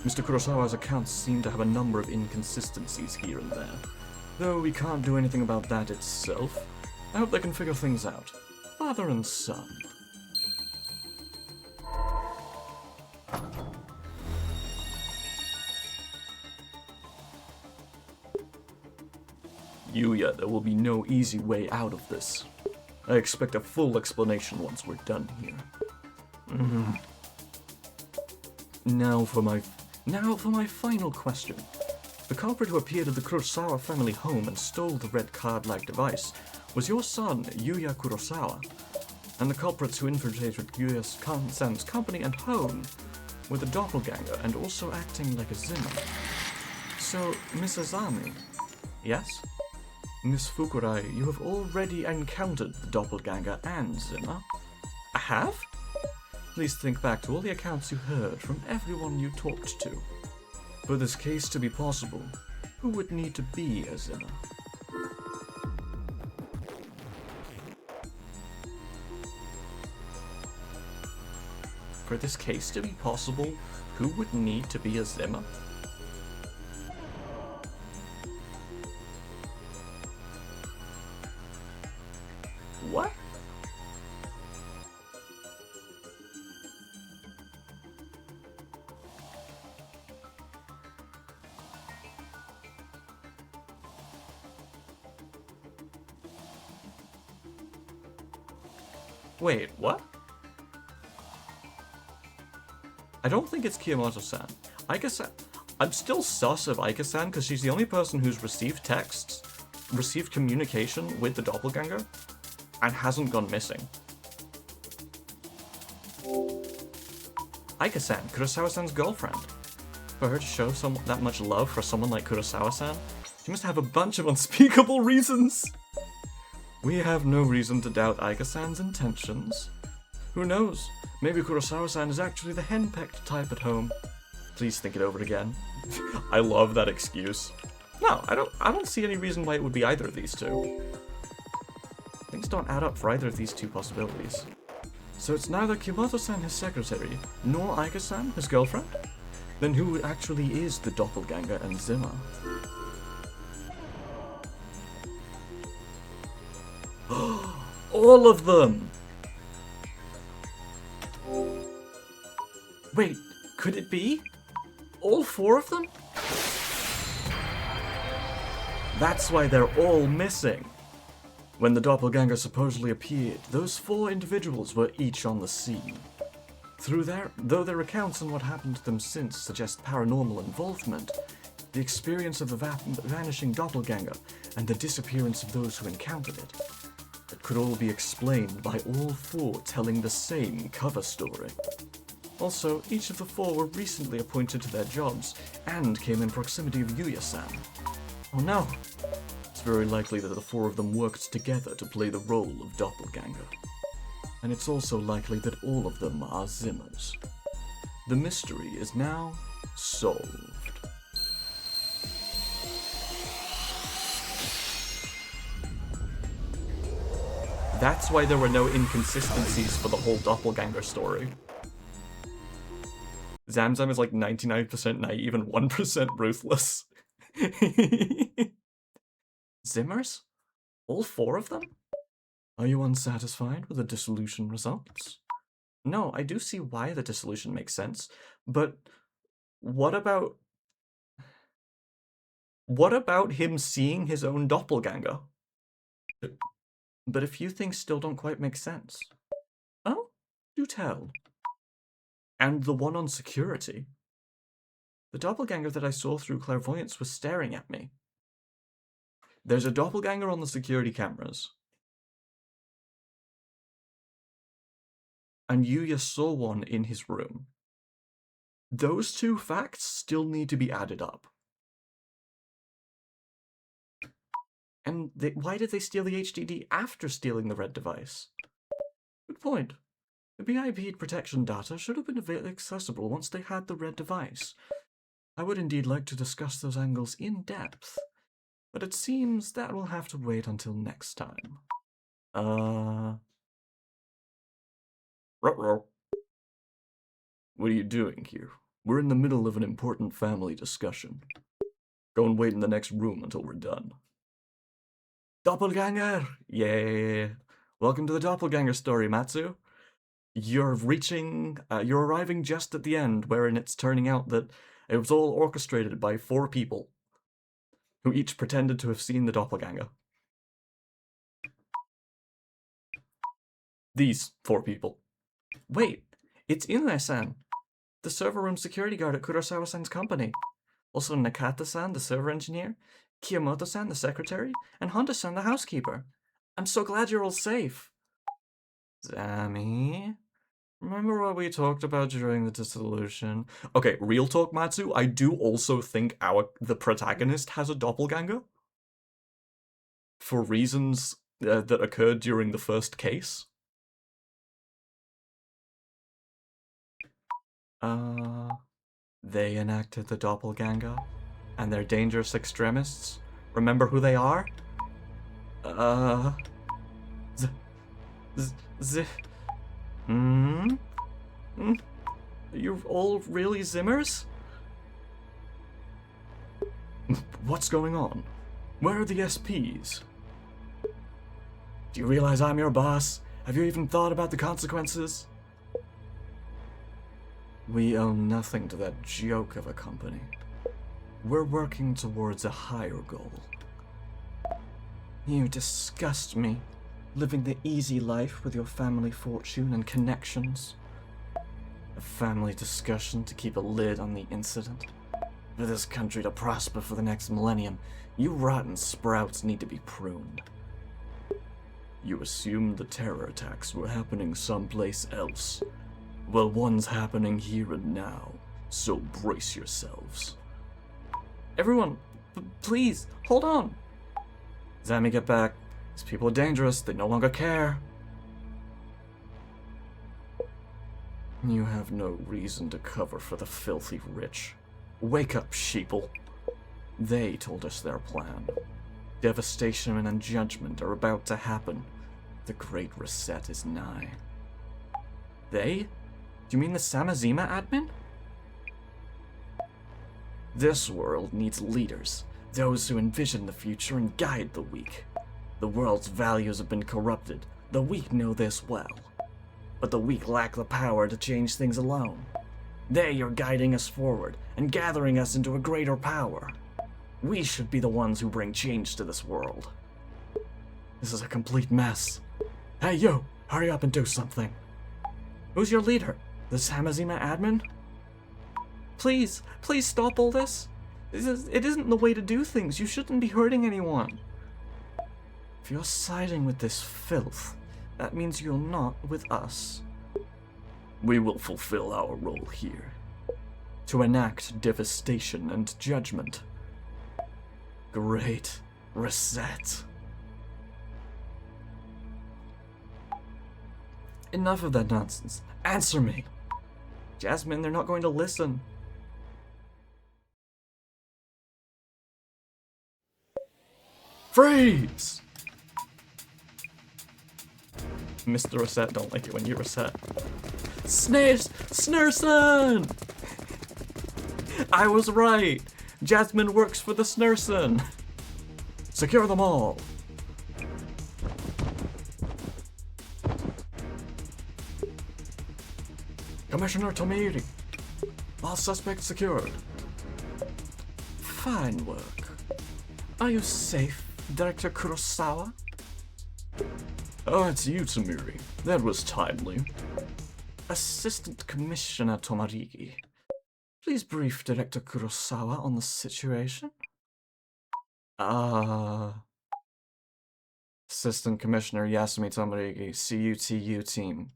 Mr. Kurosawa's accounts seem to have a number of inconsistencies here and there. Though we can't do anything about that itself, I hope they can figure things out. Father and son. Yuya, there will be no easy way out of this. I expect a full explanation once we're done here. Now for my final question. The culprit who appeared at the Kurosawa family home and stole the red card-like device was your son, Yuya Kurosawa, and the culprits who infiltrated Yuya-san's company and home were the doppelganger and also acting like a Zimmer. So, Mrs. Ami. Yes? Miss Fukurai, you have already encountered the doppelganger and Zimmer. I have? Please think back to all the accounts you heard from everyone you talked to. For this case to be possible, who would need to be a Zimmer? For this case to be possible, who would need to be a Zimmer? What? Wait, what? I don't think it's Kiyomoto-san. Aika-san... I'm still sus of Aika-san because she's the only person who's received texts, received communication with the doppelganger, and hasn't gone missing. Aika-san, Kurosawa-san's girlfriend. For her to show that much love for someone like Kurosawa-san, she must have a bunch of unspeakable reasons. We have no reason to doubt Aika-san's intentions. Who knows? Maybe Kurosawa-san is actually the henpecked type at home. Please think it over again. I love that excuse. No, I don't see any reason why it would be either of these two. Things don't add up for either of these two possibilities. So it's neither Kiyomoto-san, his secretary, nor Aika-san, his girlfriend? Then who actually is the doppelganger and Zimmer? All of them! Wait, could it be? All four of them? That's why they're all missing. When the doppelganger supposedly appeared, those four individuals were each on the scene. Though their accounts on what happened to them since suggest paranormal involvement, the experience of the vanishing doppelganger and the disappearance of those who encountered it could all be explained by all four telling the same cover story. Also, each of the four were recently appointed to their jobs and came in proximity of Yuya-san. Oh no! It's very likely that the four of them worked together to play the role of doppelganger. And it's also likely that all of them are Zimmers. The mystery is now solved. That's why there were no inconsistencies for the whole doppelganger story. Zamzam is like 99% naive and 1% ruthless. Zimmers? All four of them? Are you unsatisfied with the dissolution results? No, I do see why the dissolution makes sense, but what about him seeing his own doppelganger? But a few things still don't quite make sense. Oh, do tell. And the one on security. The doppelganger that I saw through clairvoyance was staring at me. There's a doppelganger on the security cameras. And Yuya saw one in his room. Those two facts still need to be added up. And why did they steal the HDD after stealing the red device? Good point. The BIP protection data should have been accessible once they had the red device. I would indeed like to discuss those angles in depth, but it seems that will have to wait until next time. Ruh-roh. What are you doing here? We're in the middle of an important family discussion. Go and wait in the next room until we're done. Doppelganger! Yeah. Welcome to the doppelganger story, Matsu. You're arriving just at the end, wherein it's turning out that it was all orchestrated by four people, who each pretended to have seen the doppelganger. These four people. Wait, it's Inoue-san, the server room security guard at Kurosawa-san's company. Also Nakata-san, the server engineer, Kiyomoto-san, the secretary, and Honda-san, the housekeeper. I'm so glad you're all safe. Zami? Remember what we talked about during the dissolution? Okay, real talk, Matsu, I do also think the protagonist has a doppelganger. For reasons that occurred during the first case. They enacted the doppelganger, and they're dangerous extremists. Remember who they are? You're all really Zimmers? What's going on? Where are the SPs? Do you realize I'm your boss? Have you even thought about the consequences? We owe nothing to that joke of a company. We're working towards a higher goal. You disgust me, living the easy life with your family fortune and connections. A family discussion to keep a lid on the incident. For this country to prosper for the next millennium, you rotten sprouts need to be pruned. You assumed the terror attacks were happening someplace else. Well, one's happening here and now, so brace yourselves. Everyone, please, hold on. Zami, get back. These people are dangerous, they no longer care. You have no reason to cover for the filthy rich. Wake up, sheeple. They told us their plan. Devastation and judgment are about to happen. The Great Reset is nigh. They? Do you mean the Samazima admin? This world needs leaders, those who envision the future and guide the weak. The world's values have been corrupted. The weak know this well. But the weak lack the power to change things alone. They are guiding us forward and gathering us into a greater power. We should be the ones who bring change to this world. This is a complete mess. Hey, yo, hurry up and do something. Who's your leader? The Samazima admin? Please stop all this. It isn't the way to do things. You shouldn't be hurting anyone. If you're siding with this filth, that means you're not with us. We will fulfill our role here. To enact devastation and judgment. Great Reset. Enough of that nonsense. Answer me. Jasmine, they're not going to listen. Freeze! Mr. Reset don't like it when you reset. Snurson! I was right! Jasmine works for the Snurson! Secure them all! Commissioner Tomiri, all suspects secured. Fine work. Are you safe, Director Kurosawa? Oh, it's you, Tomiri. That was timely. Assistant Commissioner Tomarigi, please brief Director Kurosawa on the situation. Assistant Commissioner Yasumi Tomarigi, CUTU team.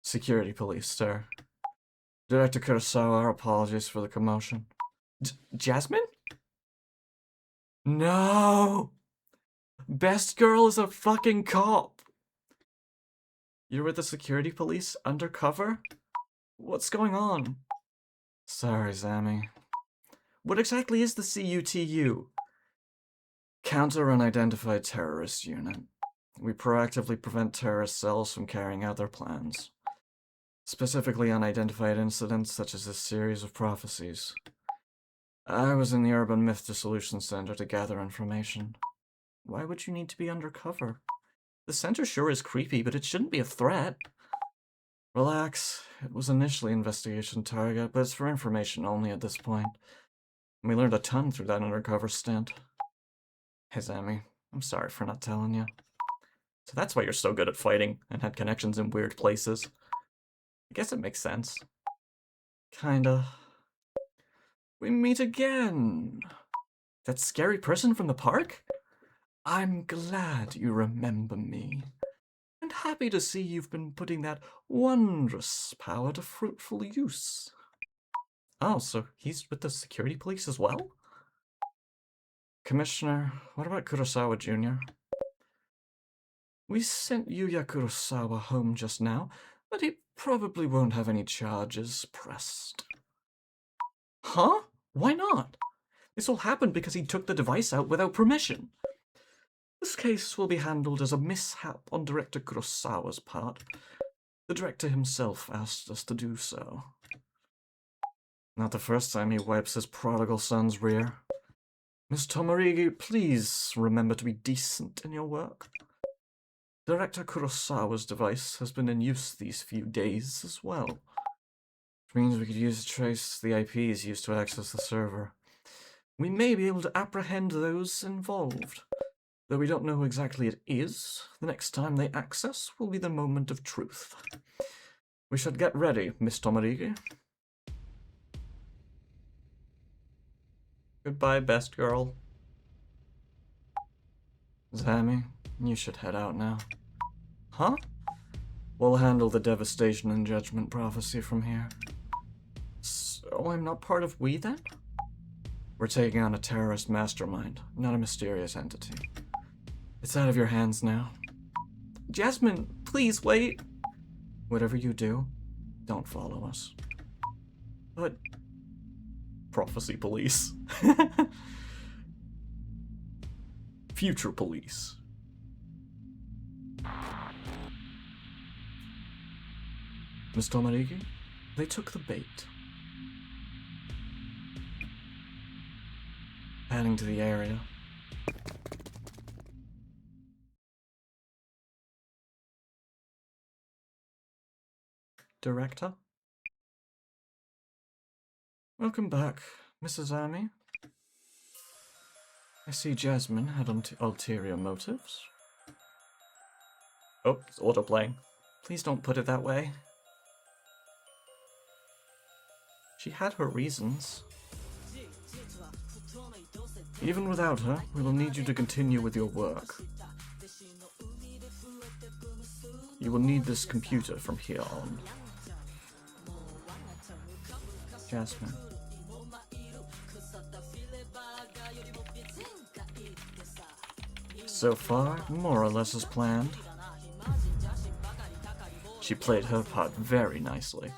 Security police, sir. Director Kurosawa, our apologies for the commotion. Jasmine? No! Best girl is a fucking cop! You're with the security police undercover? What's going on? Sorry, Zami. What exactly is the CUTU? Counter Unidentified Terrorist Unit. We proactively prevent terrorist cells from carrying out their plans. Specifically unidentified incidents such as this series of prophecies. I was in the urban Myth Dissolution Center to gather information. Why would you need to be undercover? The center sure is creepy, but it shouldn't be a threat. Relax. It was initially investigation target, but it's for information only at this point. We learned a ton through that undercover stint. Hey, Zami. I'm sorry for not telling you. So that's why you're so good at fighting and had connections in weird places. I guess it makes sense. Kinda. We meet again. That scary person from the park? I'm glad you remember me. And happy to see you've been putting that wondrous power to fruitful use. Oh, so he's with the security police as well? Commissioner, what about Kurosawa Jr.? We sent Yuya Kurosawa home just now, but he probably won't have any charges pressed. Huh? Why not? This all happened because he took the device out without permission. This case will be handled as a mishap on Director Kurosawa's part. The director himself asked us to do so. Not the first time he wipes his prodigal son's rear. Miss Tomarigi, please remember to be decent in your work. Director Kurosawa's device has been in use these few days as well. Which means we could use to trace the IPs used to access the server. We may be able to apprehend those involved. Though we don't know who exactly it is, the next time they access will be the moment of truth. We should get ready, Miss Tomarigi. Goodbye, best girl. Zami, you should head out now. Huh? We'll handle the devastation and judgment prophecy from here. So I'm not part of we then? We're taking on a terrorist mastermind, not a mysterious entity. It's out of your hands now. Jasmine, please wait. Whatever you do, don't follow us. But... Prophecy police. Future police. Miss Tomarigi, they took the bait. Heading to the area. Director? Welcome back, Mrs. Ami. I see Jasmine had ulterior motives. Oh, it's autoplaying. Please don't put it that way. She had her reasons. Even without her, we will need you to continue with your work. You will need this computer from here on. Jasmine. So far, more or less as planned. She played her part very nicely.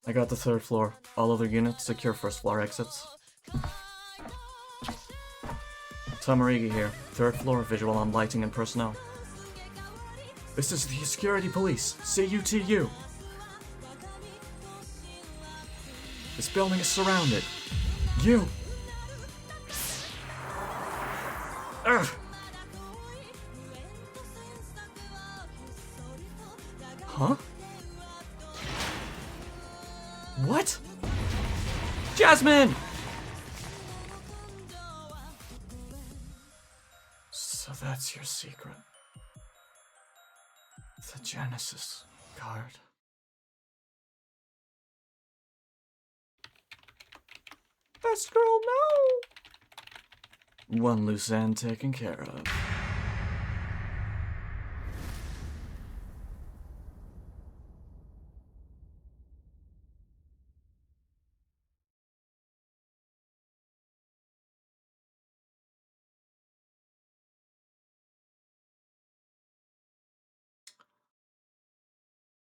I got the 3rd floor. All other units secure 1st floor exits. Tomarigi here. 3rd floor, visual on lighting and personnel. This is the security police. CUTU. This building is surrounded. You! Ugh! Huh? What? Jasmine! So that's your secret. The Genesis card. Best girl, no! One loose end taken care of.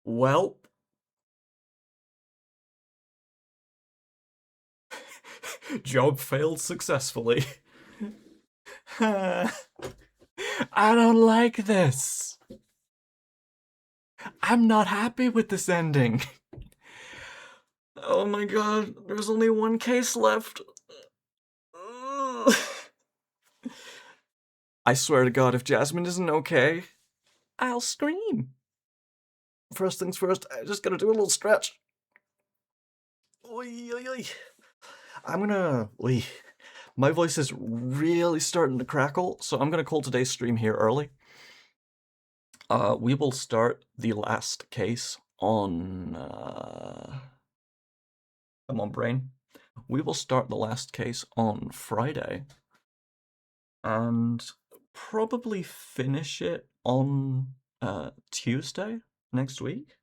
Well. Job failed successfully. I don't like this. I'm not happy with this ending. Oh my god, there's only one case left. I swear to god, if Jasmine isn't okay, I'll scream. First things first, I just gotta do a little stretch. Oy, oy, oy. I'm gonna... Oy. My voice is really starting to crackle, so I'm gonna call today's stream here early. We will start the last case on... Come on, brain. We will start the last case on Friday. And probably finish it on Tuesday next week.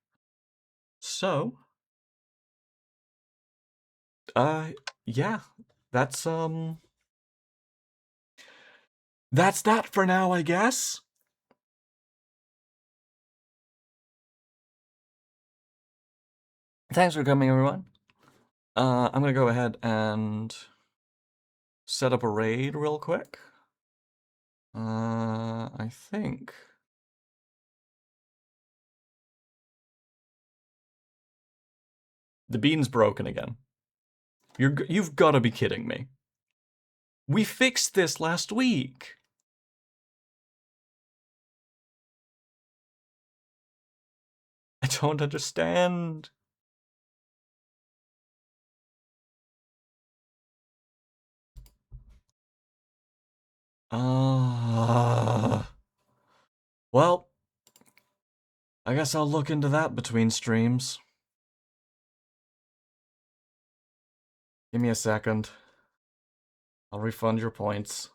So... yeah, that's that for now, I guess. Thanks for coming, everyone. I'm gonna go ahead and set up a raid real quick. I think The bean's broken again. You've got to be kidding me. We fixed this last week. I don't understand. Well, I guess I'll look into that between streams. Give me a second. I'll refund your points.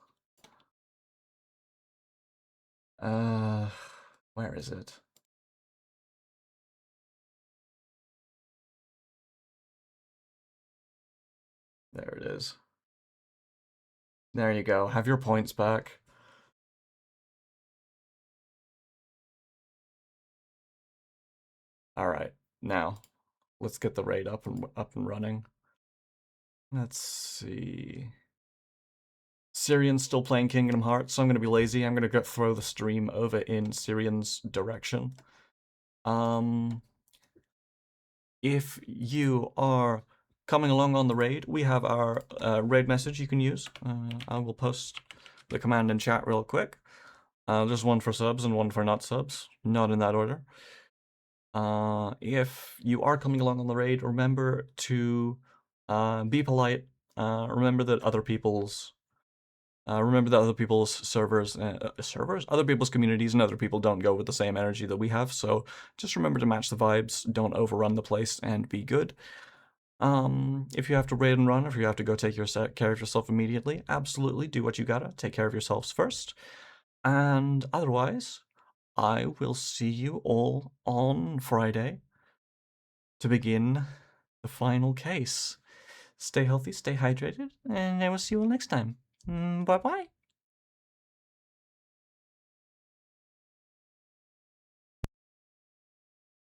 Where is it? There it is. There you go. Have your points back. All right, now let's get the raid up and running. Let's see. Syrian's still playing Kingdom Hearts, so I'm gonna be lazy. I'm gonna throw the stream over in Syrian's direction. If you are coming along on the raid, we have our raid message you can use. I will post the command in chat real quick. There's one for subs and one for not subs, not in that order. If you are coming along on the raid, remember to be polite. Remember that other people's servers, other people's communities and other people don't go with the same energy that we have. So just remember to match the vibes. Don't overrun the place and be good. If you have to raid and run, if you have to go take care of yourself immediately, absolutely do what you gotta. Take care of yourselves first. And otherwise, I will see you all on Friday to begin the final case. Stay healthy, stay hydrated, and I will see you all next time. Bye-bye.